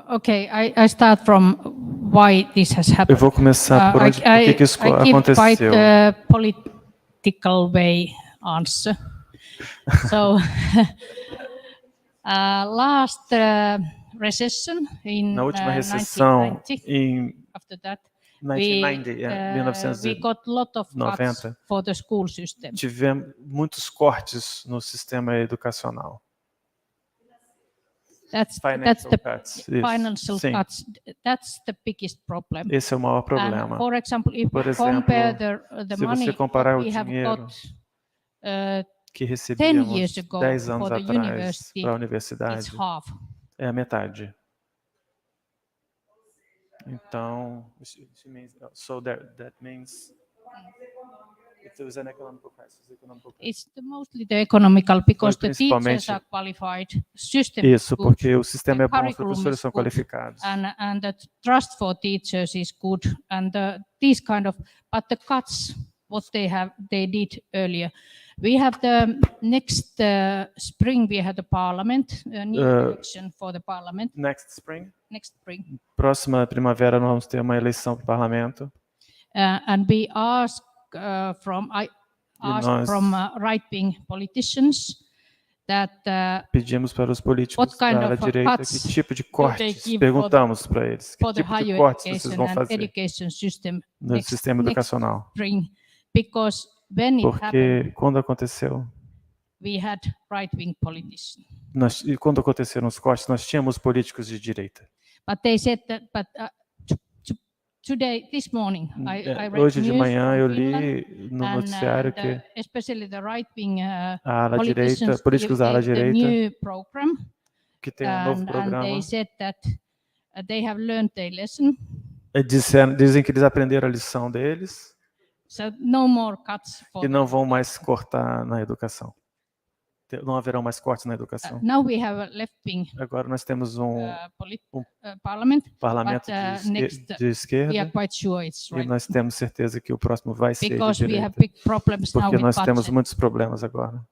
Okay, I start from why this has Eu happened. vou começar por onde, por que isso I give quite aconteceu. a political way answer. So, last recession in Na última recessão, 1990, em after that, 1990, we got a lot of cuts for the school system. tivemos muitos cortes no sistema educacional. That's the financial cuts. That's the biggest problem. Esse é o maior problema. And for example, if Por you exemplo, compare the se money você comparar o we have dinheiro got que 10 recebíamos years ago 10 anos for the atrás university, para a it's universidade, half. é a metade. Então, so that means it was an economic crisis. It's mostly the economical because the teachers are qualified. System isso, porque o sistema é bom, os professores são qualificados. And the trust for teachers is good, and these kind of, but the cuts what they did earlier. We have the next spring. We had the parliament, new election for the parliament. Next spring. Próxima primavera nós vamos ter uma eleição para o parlamento. And we ask from right-wing politicians that pedimos para os políticos da direita que tipo de cortes, perguntamos para eles que tipo de cortes vocês vão fazer no sistema educacional. Porque quando aconteceu, e quando aconteceram os cortes, nós tínhamos políticos de direita. Today, this morning, I read hoje de news manhã eu Finland, li no noticiário que especially the right-wing a ala direita, políticos da ala direita, que tem novo programa, they said that they have learned their lesson. Dizem que eles aprenderam a lição deles. So no more cuts for e não vão mais cortar na educação. Não haverão mais cortes na educação. Now we have a left-wing. Agora nós temos um parlamento de esquerda. We are quite sure it's right. E nós temos certeza que o próximo vai ser de we direita. have big problems porque now nós with temos muitos problemas agora.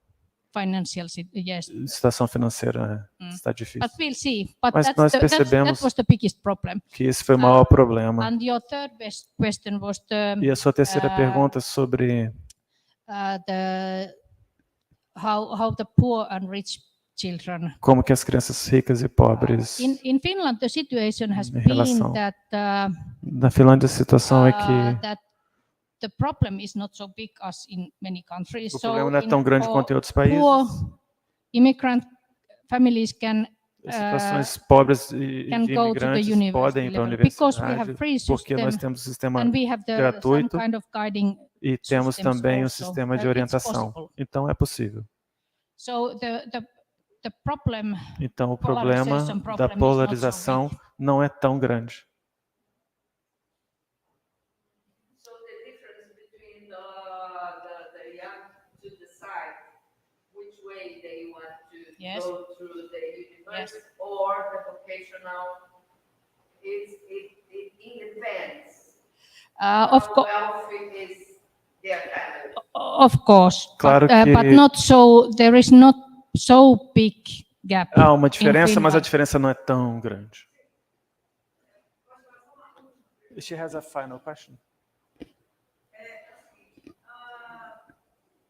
Financial, yes. Situação financeira está difícil. But we'll see. But mas nós percebemos that was the biggest problem. Que esse foi o maior problema. And your third best question was e a sua terceira pergunta sobre how the poor and rich children. Como que as crianças ricas e pobres. In Finland, the situation has been that. Na Finlândia, a situação é que the problem is not so big as in many countries. O problema não é tão grande quanto em outros países. Poor immigrant families can. As situações pobres e de imigrantes podem ir para a universidade porque nós temos um sistema gratuito e temos também um sistema de orientação. Então é possível. So the the problem, Então, o problema polarization da problem is not so polarização big. não é tão grande. So the difference between the young to decide which way they want to Yes. go through the university or the vocational is it depends. Of How course. wealthy is their family. Of course, Claro but que- not so. There is not so big gap. Há uma in diferença, mas a Finland. diferença não é tão grande. She has a final question.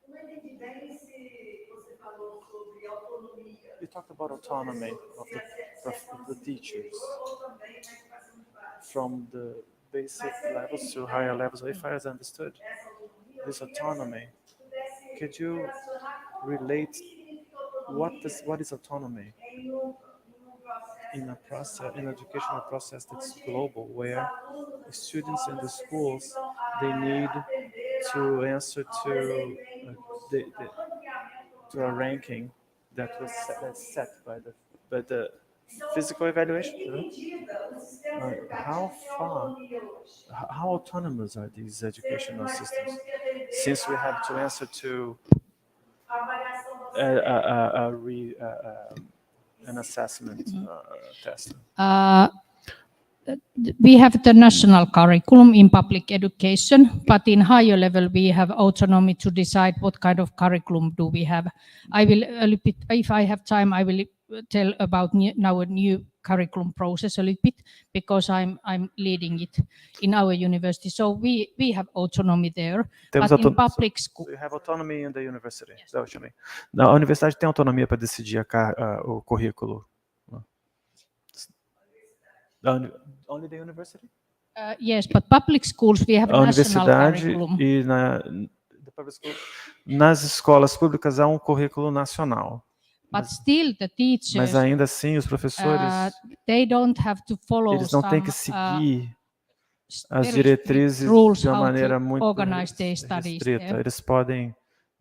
Não entendi bem se você falou sobre autonomia. You talked about autonomy of the teachers Ou também na educação de base. from the basic levels to higher levels. If I understood Essa autonomia, this autonomy, pudesse could you relacionar com relate significa autonomia what is autonomy em processo in a process, in an educational process that's global, where the students in the schools they need to answer to to a ranking that was set by the physical evaluation. How autonomous are these educational systems? Since we have to answer to an assessment test. We have the national curriculum in public education, but in higher level we have autonomy to decide what kind of curriculum do we have. I will a little bit, if I have time, I will tell about our new curriculum process a little bit, because I'm leading it in our university. So we have autonomy there, but in public school. So you have autonomy in the university. Yes. That what you mean. A universidade tem autonomia para decidir o currículo. Only the university? Yes, but public schools we have a national universidade curriculum. E nas escolas públicas há um currículo nacional. But still the teachers, mas ainda assim os professores they don't have to follow eles não têm que seguir as very diretrizes rules de uma how maneira to muito organize their studies restrita. there. Eles podem.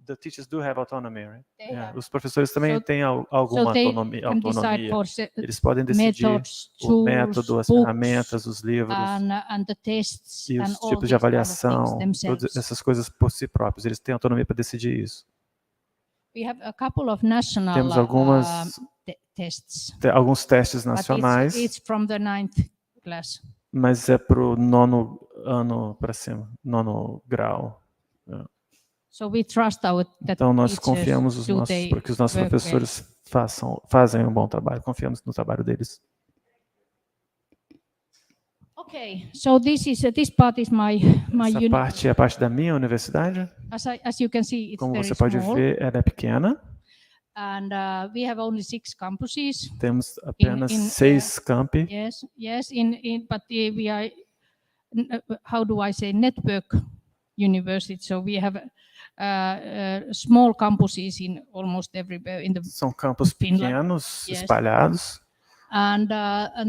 The teachers do have autonomy, right? They have. Os professores também So- têm So alguma they autonomia. can decide for Eles podem decidir methods, o tools, método, as books, ferramentas, os livros and the tests e and os all tipos de these kind of avaliação, things todas themselves. essas coisas por si próprios. Eles têm autonomia para decidir isso. We have a couple of national Temos algumas tests, alguns testes but nacionais, it's from the 9th class. mas é para o 9º ano para cima, 9º grau. So we trust that Então nós teachers confiamos do their para que os nossos work professores fazem um bom trabalho. Confiamos no trabalho deles. Okay, so this part is my Essa parte é a parte da minha universidade. As you can see, it's Como very você pode small. ver, ela é pequena. And we have only 6 campuses. Temos apenas 6 campi. Yes, but we are, how do I say, network university. So we have small campuses in almost everywhere in the São campos pequenos, espalhados. And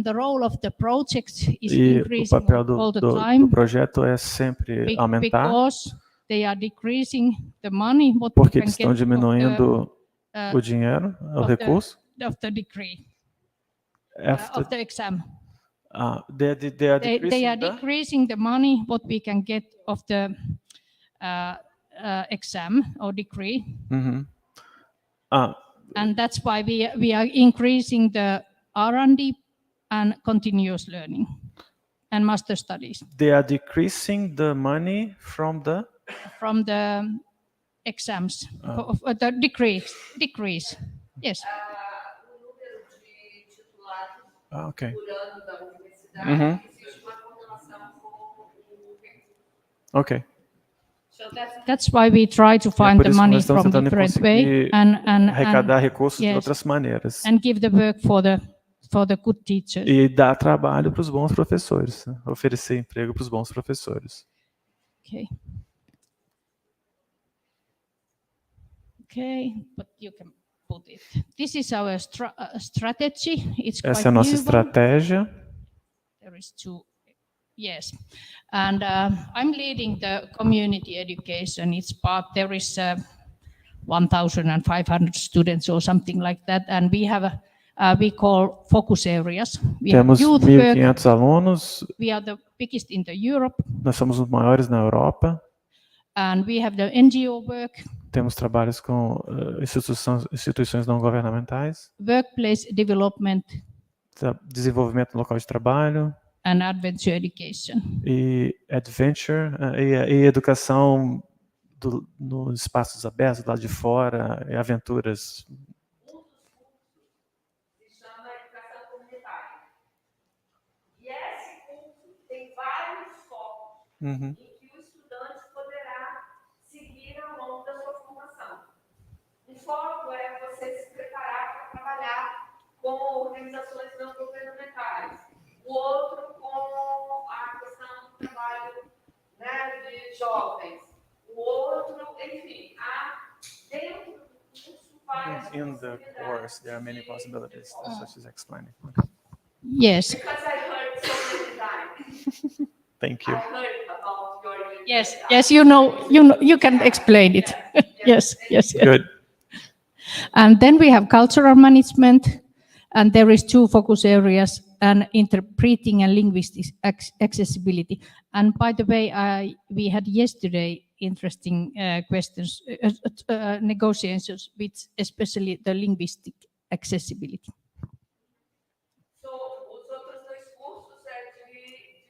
the role of the project is E o increasing papel all the do time. projeto é sempre aumentar. Because they are decreasing the money. Porque eles estão diminuindo o dinheiro, o recurso. Of the degree. After, of the exam. They are decreasing the money what we can get of the exam or degree. And that's why we are increasing the R&D and continuous learning and master studies. They are decreasing the money from the exams, of the degrees. Yes. O número de titulados Okay. por ano da universidade, existe uma correlação com o recurso. Okay. So that's why we try to find the money from different way and arrecadar recursos de outras maneiras. And give the work for the good teachers. E dar trabalho para os bons professores, né? Oferecer emprego para os bons professores. Okay, but you can put it. This is our strategy. It's Essa é a nossa estratégia. There is 2. Yes, and I'm leading the community education. It's part. There is 1,500 students or something like that, and we have we call focus areas. We have Temos youth work. 1.500 alunos, We are the biggest in the Europe, nós somos os maiores na Europa. and we have the NGO work, Temos trabalhos com instituições não governamentais, workplace development, desenvolvimento local de trabalho and adventure education. e adventure e educação nos espaços abertos, do lado de fora, e aventuras. Se chama Educação Comunitária. E esse curso tem vários focos em que o estudante poderá seguir ao longo da sua formação. Um foco é você se preparar para trabalhar com organizações não governamentais. O outro com a questão do trabalho, né, de jovens. O outro, enfim, há dentro do curso várias In the possibilidades. course, there are many possibilities. That's what she's explaining. Yes, Because I heard so many times. Thank I you. heard about your yes, yes. You can explain it. Yes, yes. Good. And then we have cultural management, and there is 2 focus areas, and interpreting and linguistic accessibility. And by the way, we had yesterday interesting questions, negotiations with especially the linguistic accessibility. So, os outros 2 cursos é de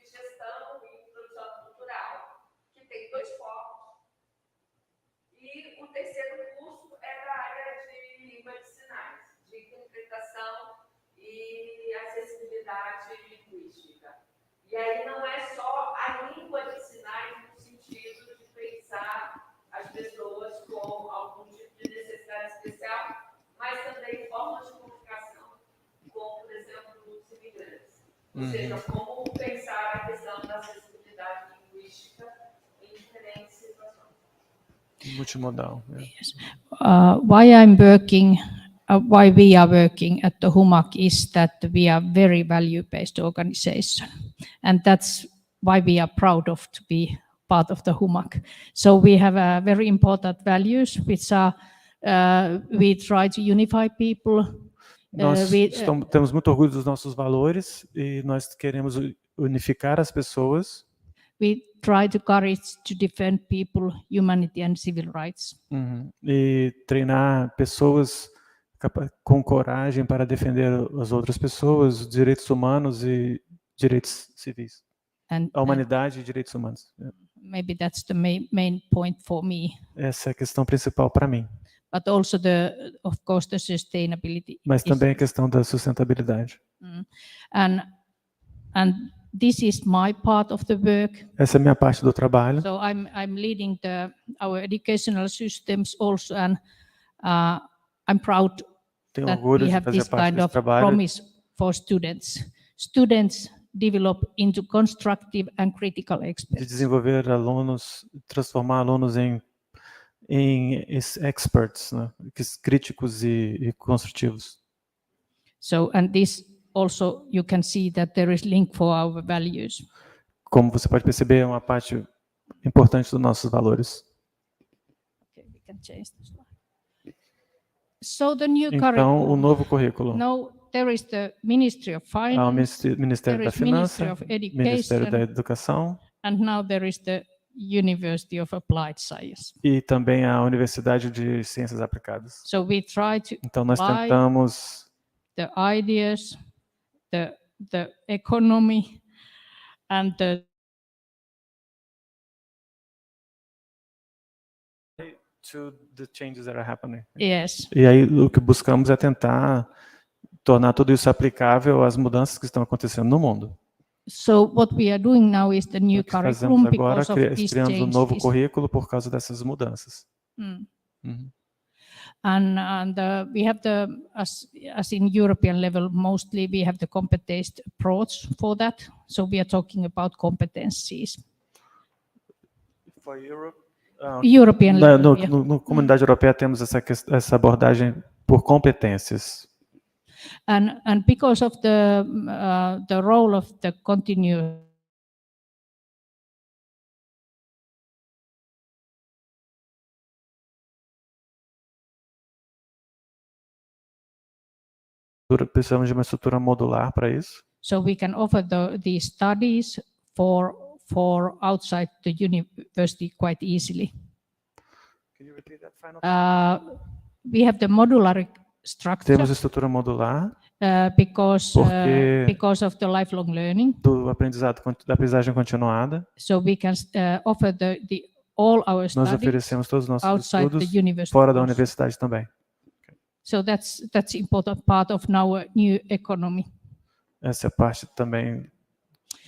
gestão e produção cultural, que tem 2 focos. E o terceiro curso é da área de língua de sinais, de interpretação e acessibilidade linguística. E aí não é só a língua de sinais no sentido de pensar as pessoas com algum tipo de necessidade especial, mas também formas de comunicação, como, por exemplo, os imigrantes. Ou seja, como pensar a questão da acessibilidade linguística em diferentes situações. Multimodal. Yeah. Why we are working at the HUMAC is that we are very value-based organization, and that's why we are proud of to be part of the HUMAC. So we have very important values, which are we try to unify people. Nós temos muito orgulho dos nossos valores e nós queremos unificar as pessoas. We try to encourage to defend people, humanity and civil rights. E treinar pessoas com coragem para defender as outras pessoas, direitos humanos e direitos civis. A humanidade e direitos humanos. Maybe that's the main point for me. Essa é a questão principal para mim. But also of course, the sustainability. Mas também a questão da sustentabilidade. And this is my part of the work. Essa é a minha parte do trabalho. So I'm leading our educational systems also, and I'm proud Tenho that orgulho we de have fazer this parte kind desse of trabalho. promise for students. Students develop into constructive and critical De experts. desenvolver alunos, transformar alunos em experts, né? Críticos e construtivos. So, and this also you can see that there is link for our values. Como você pode perceber, é uma parte importante dos nossos valores. Okay, we can change the slide. So the new Então, o curriculum. novo currículo. Now there is the Ministry of Há o Finance, Ministério there da is Ministry Finança, of Ministério da Education, Educação and now there is the University of Applied Science. e também a Universidade de Ciências Aplicadas. So we try to Então, nós apply tentamos the ideas, the economy, and the to the changes that are happening. yes. E aí o que buscamos é tentar tornar tudo isso aplicável às mudanças que estão acontecendo no mundo. So what we are doing now is the new O que fazemos curriculum agora because of é these criando um novo changes. currículo por causa dessas mudanças. And we have as in European level, mostly we have the competence approach for that. So we are talking about competencies. For Europe, European level. Yeah. Na comunidade europeia temos essa abordagem por competências. And because of the role of the continuous Precisamos de uma estrutura modular para isso. So we can offer these studies for outside the university quite easily. We have the modular structure Temos estrutura modular because Porque- of the lifelong learning. do aprendizado, da aprendizagem continuada. So we can offer all our Nós studies oferecemos todos os nossos outside estudos the university. fora da also. universidade também. So that's important part of our new economy. Essa é parte também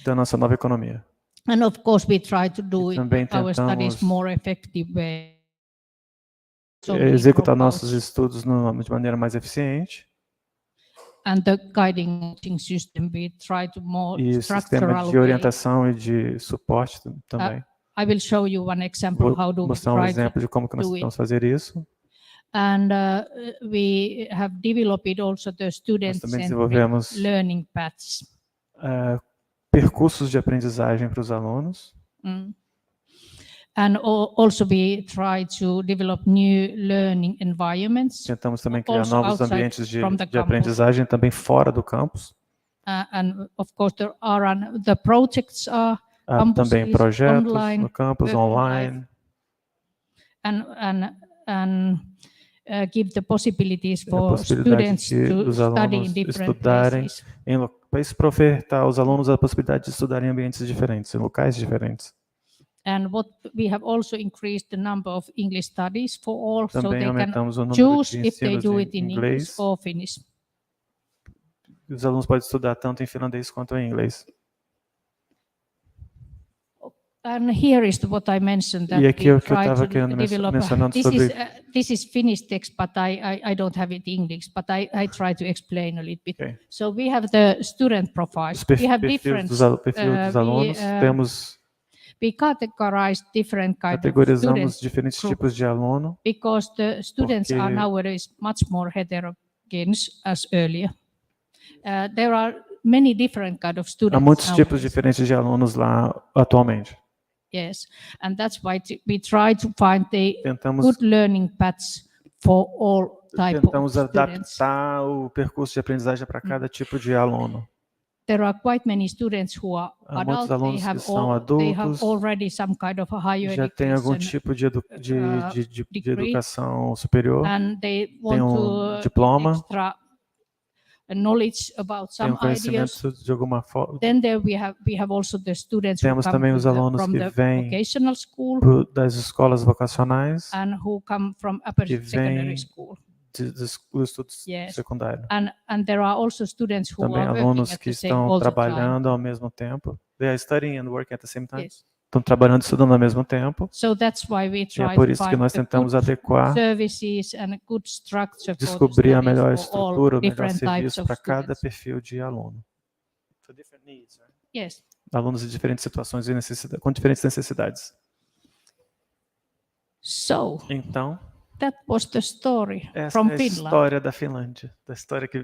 da nossa nova economia. And of course we try to do também our studies tentamos more effective way. So many Executar dropouts. nossos estudos de maneira mais eficiente. And the guiding system, we try to more E o sistema structural de way. orientação e de suporte também. I will show you one example Vou how do we mostrar um try exemplo de como que nós do it. tentamos fazer isso. And we have developed also the Nós student também desenvolvemos learning paths. percursos de aprendizagem para os alunos. And also we try to develop new learning environments. Tentamos também criar Also novos outside ambientes de from the campus. aprendizagem também fora do campus. And of course there are the projects are Há campuses, também projetos online, no campus, online. and give the possibilities A for possibilidade students de to os study alunos in different estudarem places. isso para ofertar aos alunos a possibilidade de estudar em ambientes diferentes, em locais diferentes. And what we have also increased the number of English studies for all, so Também they can aumentamos o número choose de if they ensinos do em it in inglês. English or Finnish. Os alunos podem estudar tanto em finlandês quanto em inglês. And here is what I mentioned that E aqui é we o que eu try estava to querendo develop. mencionando This sobre. is Finnish text, but I don't have it in English, but I try to explain a little bit. Okay. So we have the student profiles. Os We have perfis different. dos alunos, temos We categorize different kind of categorizamos student diferentes groups tipos de aluno, because the students are porque- nowadays much more heterogeneous as earlier. There are many different kind of students. há muitos nowadays. tipos diferentes de alunos lá atualmente. Yes, and that's why we try to find the Tentamos, good learning paths for all type of tentamos students. adaptar o percurso de aprendizagem para cada tipo de aluno. There are quite many students who are Há muitos adult. They alunos que have são they have adultos, already some kind of a higher já têm algum education, tipo de degree, educação superior, and they want um to diploma, extra knowledge about têm some conhecimento ideas. de alguma forma. Then there we have also the students who Temos come também os alunos from que the vêm vocational school das escolas vocacionais and who come from upper que secondary vêm school. do estudo Yes. secundário. And there are also students who Também are working alunos at que the same estão all the time. trabalhando ao mesmo tempo. They are studying and working at the same time. Yes. Estão trabalhando e estudando ao mesmo tempo. So that's why we E try é por to isso que find nós the tentamos good adequar, services and a good structure for the descobrir a studies melhor for all estrutura, o melhor different types serviço of para cada students. perfil de aluno. Yes. Alunos de diferentes situações e com diferentes necessidades. So Então, that was the story essa from é a Finland. história da Finlândia, da história que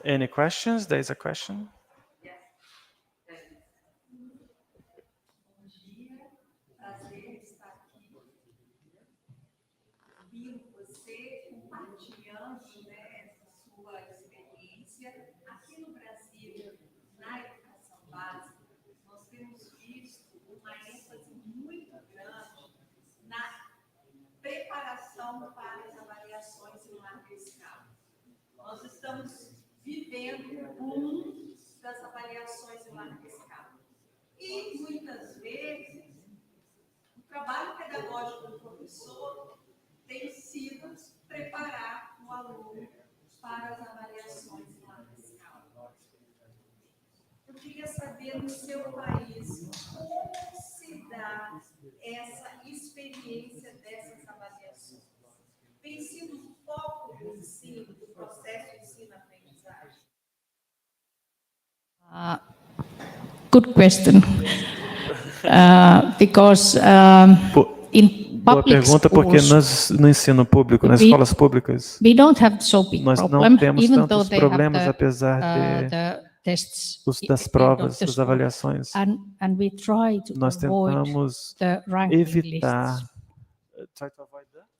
Any questions? There is a question. Prazer estar aqui ouvindo você, compartilhando, né, sua experiência. Aqui no Brasil, na educação básica, nós temos visto uma ênfase muito grande na preparação para as avaliações em larga escala. Nós estamos vivendo o boom das avaliações em larga escala. E, muitas vezes, o trabalho pedagógico do professor tem sido preparar o aluno para as avaliações em larga escala. Eu queria saber, no seu país, como se dá essa experiência dessas avaliações? Tem sido o foco do ensino, do processo de ensino-aprendizagem? Good question. Because in boa public pergunta, porque schools, no ensino público, nas We- escolas públicas, we don't have so big nós não problem, temos even though tantos they have problemas, apesar de the tests das end of provas, the das school. avaliações. And we try to Nós avoid tentamos the evitar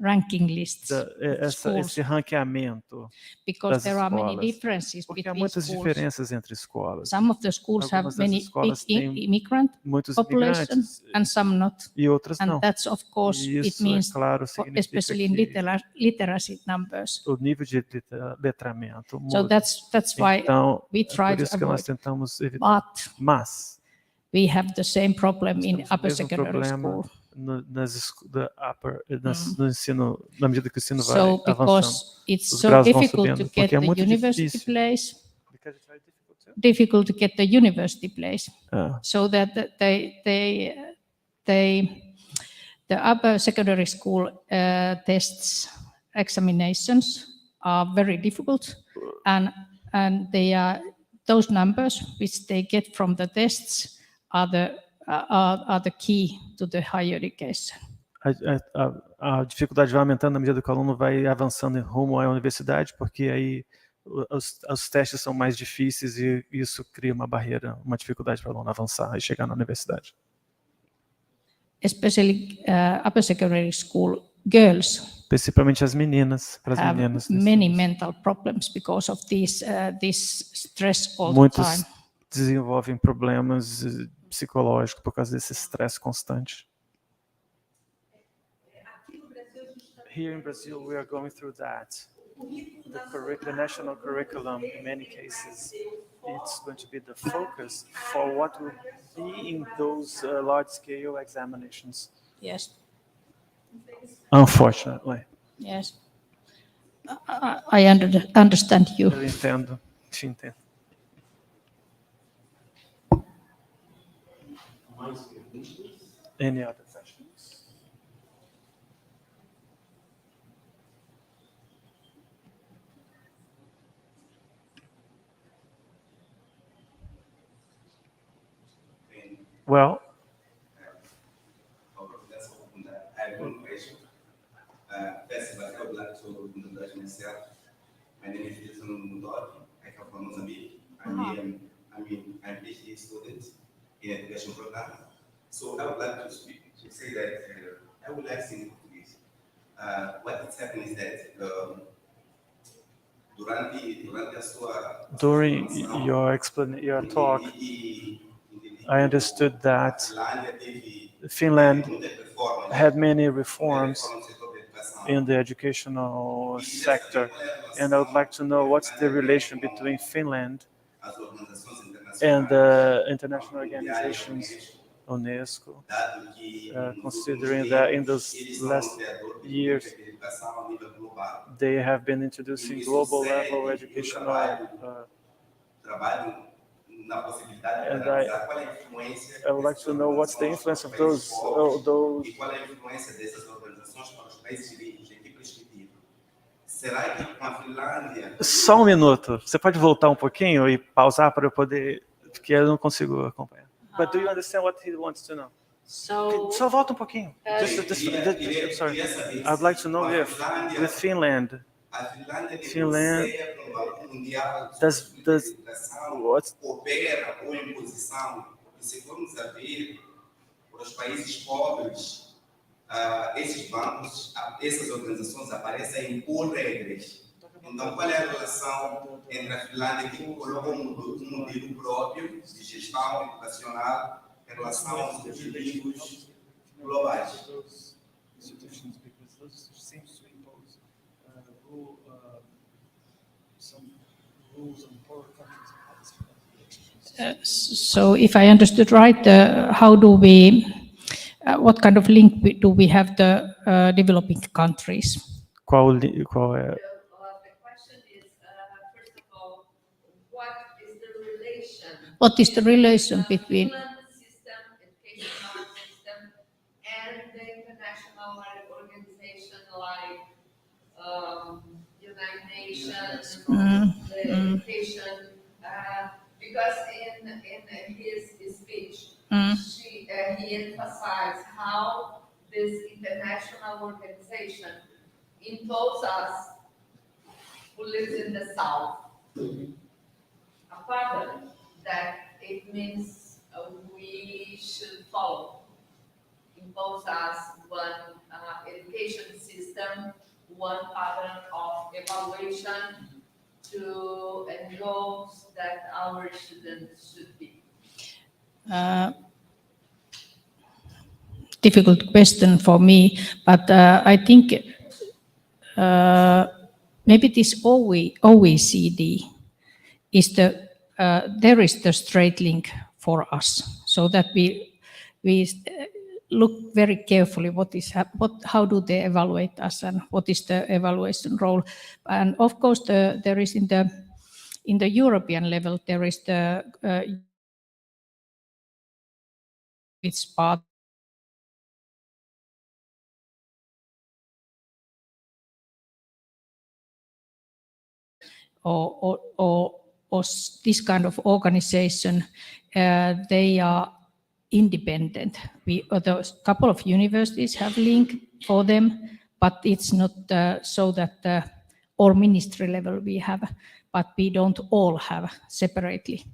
ranking lists of schools, esse ranqueamento because das there are many escolas, differences porque há between muitas schools. diferenças entre escolas. Some of the schools have Algumas das many escolas big têm immigrant muitos population imigrantes and some not. e outras And não. that's of course E it isso, means, é claro, significa especially in que literacy numbers. o nível de letramento So muda. that's why Então, we é try por to isso que nós avoid. tentamos evitar. But Mas we have the same problem nós in temos o upper mesmo secondary problema school. no ensino, na medida que o ensino vai So avançando. because it's Os so graus vão difficult to subindo, get porque é the muito university difícil. place, difficult to get the university place. So that the upper secondary school tests examinations are very difficult, and they are those numbers which they get from the tests are the key to the higher education. A dificuldade vai aumentando na medida que o aluno vai avançando em rumo à universidade, porque aí os testes são mais difíceis e isso cria uma barreira, uma dificuldade para o aluno avançar e chegar na universidade. Especially upper secondary school girls Principalmente as meninas, para as have meninas. many mental problems because of this stress all the Muitos time. desenvolvem problemas psicológicos por causa desse estresse constante. Here in Brazil, we are going through that. The national curriculum, in many cases, it's going to be the focus for what will be in those large-scale examinations. Yes, Unfortunately. yes. I understand you. Eu entendo, te entendo. Any other questions? Well, I have one question. First, I would like to introduce myself. My name is Jason Mudori. I come from Mozambique. I'm a PhD student in education program. So I would like to say that I would like to say in Portuguese. What is happening is that during your talk, I understood that Finland had many reforms in the educational sector, and I would like to know what's the relation between Finland and the international organizations, UNESCO, considering that in those last years they have been introducing global level educational and I would like to know what's the influence of those. Só um minuto. Você pode voltar um pouquinho e pausar para eu poder, porque eu não consigo acompanhar. But do you understand what he wants to know? Só volta um pouquinho. I'm sorry. I'd like to know if with Finland does what opera ou em posição, e se formos a ver para os países pobres, esses bancos, essas organizações aparecem por regras. Então, qual é a relação entre a Finlândia, que colocou um modelo próprio de gestão educacional, em relação aos objetivos globais? So if I understood right, how do we, what kind of link do we have the developing countries? Qual é? The question is, first of all, What is the relation between system, educational system, and the international organization like United Nations, the education? Because in his speech, he emphasized how this international organization impose us, who lives in the south, a pattern that it means we should follow. Impose us one education system, one pattern of evaluation to endorse that our students should be. Difficult question for me, but I think maybe this OECD is there is the straight link for us, so that we look very carefully how do they evaluate us and what is the evaluation role. And of course, there is in the European level there is the it's part or this kind of organization, they are independent. A couple of universities have link for them, but it's not so that all ministry level we have, but we don't all have separately.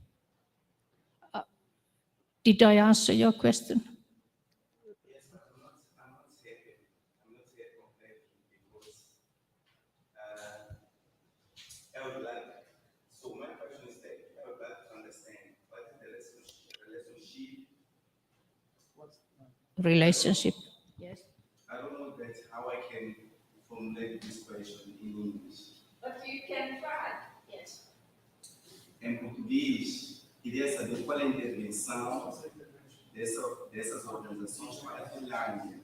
Did I answer your question? Yes, but I'm not happy. I'm not yet completely because I would like. So my question is that I would like to understand what is the Relationship. Yes. I don't know that how I can formulate this question in English. But you can try. Yes. Em português, queria saber qual é a intervenção dessas organizações para a Finlândia.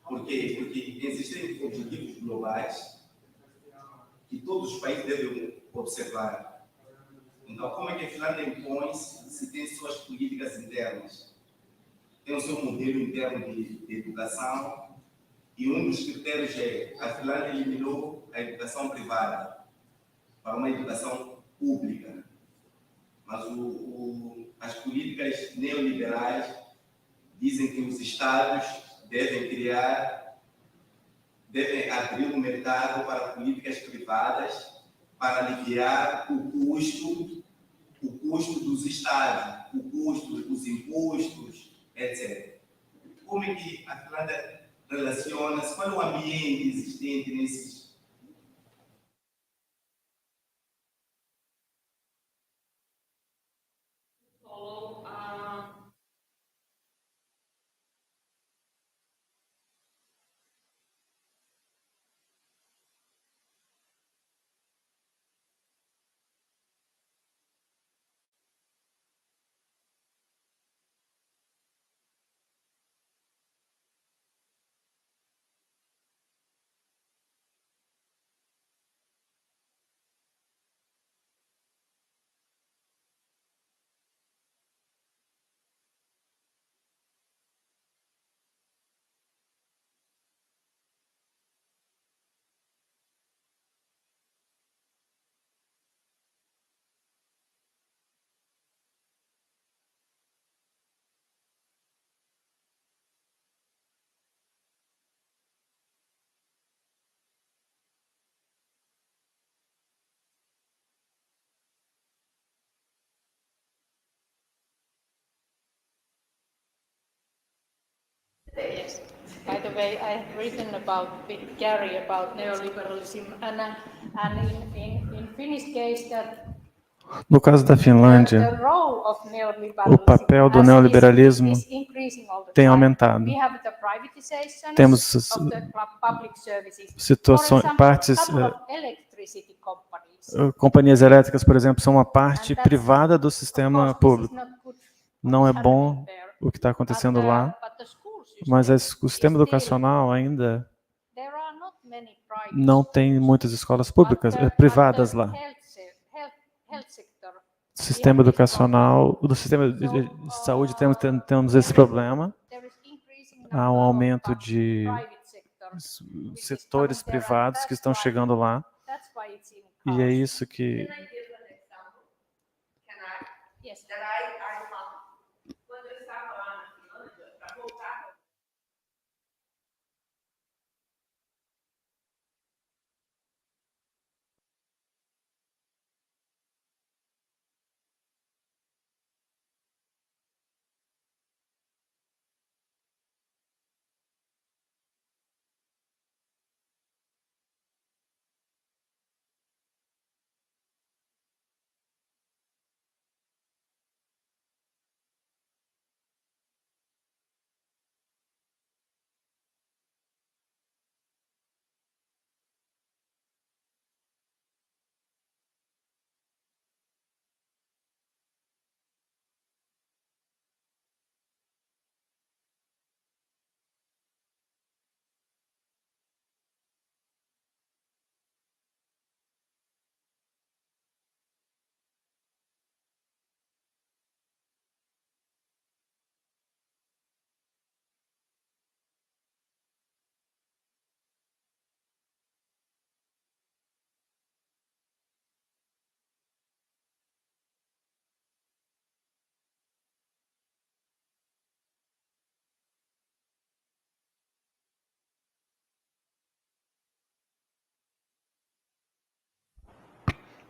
Porque existem objetivos globais que todos os países devem observar. Então, como é que a Finlândia impõe se tem suas políticas internas? Tem o seu modelo interno de educação e um dos critérios é a Finlândia eliminou a educação privada para uma educação pública. Mas as políticas neoliberais dizem que os Estados devem abrir um mercado para políticas privadas para aliviar o custo dos Estados, o custo dos impostos, etc. Como é que a Finlândia relaciona-se? Qual é o ambiente existente nesses? Yes. By the way, I have written with Gary about neoliberalism, and in Finnish case that No caso da Finlândia, the role of o neoliberalism papel do neoliberalismo is increasing all the tem time. aumentado. We have the privatizations Temos of the public services. situações, For example, partes, couple of electricity companies. companhias elétricas, por exemplo, são uma parte And that's, privada do sistema of course, público. this is not good Não é what's bom happening there. o que está acontecendo But, lá, but the school system mas o sistema is educacional ainda there are not many private não tem schools, muitas escolas públicas, but privadas lá. Health sector, Sistema educacional, no sistema de saúde temos esse problema. there is increasing Há um number aumento of de private sector, setores privados que estão chegando lá, that's why it's in e é isso que Can I give an example? Can I? Yes. That I found. Quando eu estava lá na Finlândia, para voltar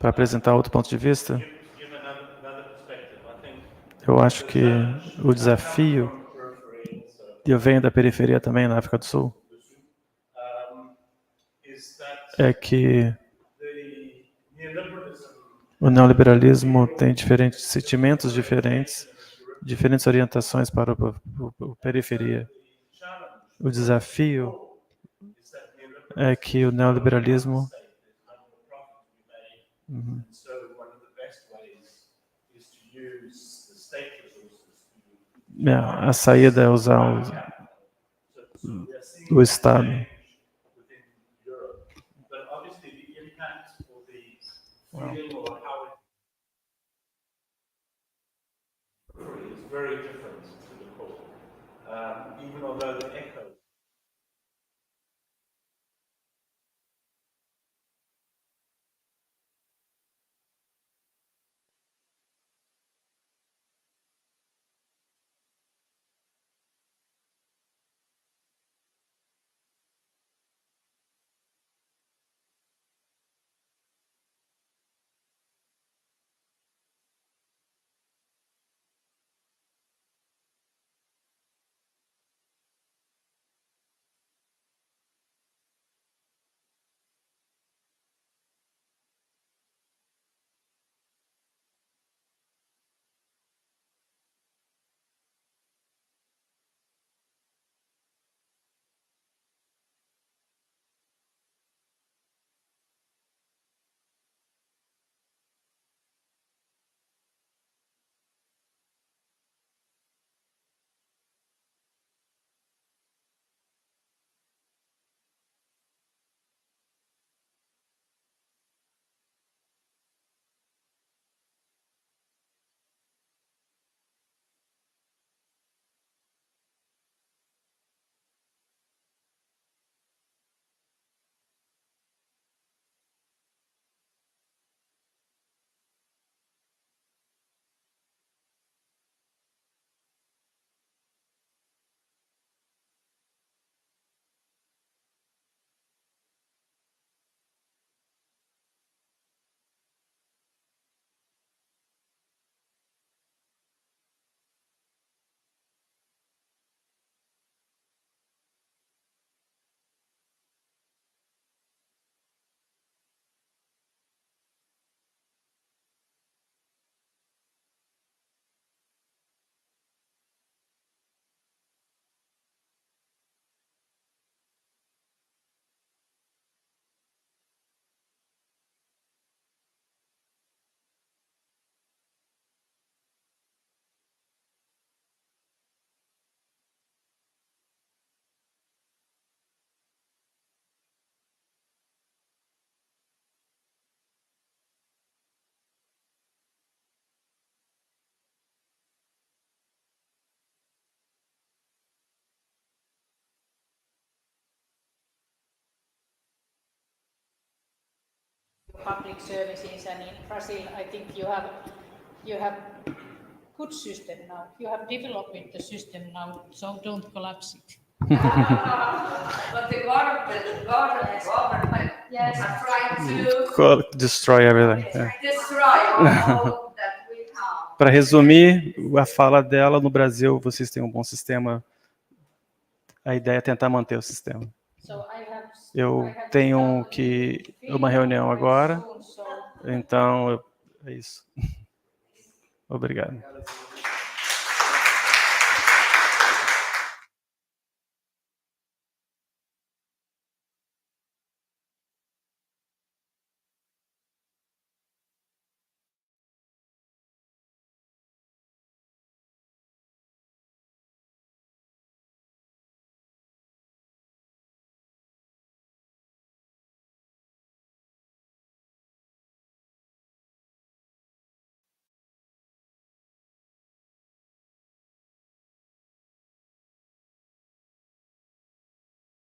para apresentar outro ponto de vista, eu acho que o desafio, e eu venho da periferia também, na África do Sul, é que o neoliberalismo tem diferentes sentimentos diferentes, diferentes orientações para a periferia. O desafio é que o neoliberalismo a saída é usar o Estado. Public services, and in Brazil, I think you have good system now. You have developed the system now, so don't collapse it. But the government Yes. are trying to Destroy everything. destroy all that we have. Para resumir a fala dela, no Brasil vocês têm um bom sistema. A ideia é tentar manter o sistema. Eu tenho uma reunião agora, então é isso. Obrigado.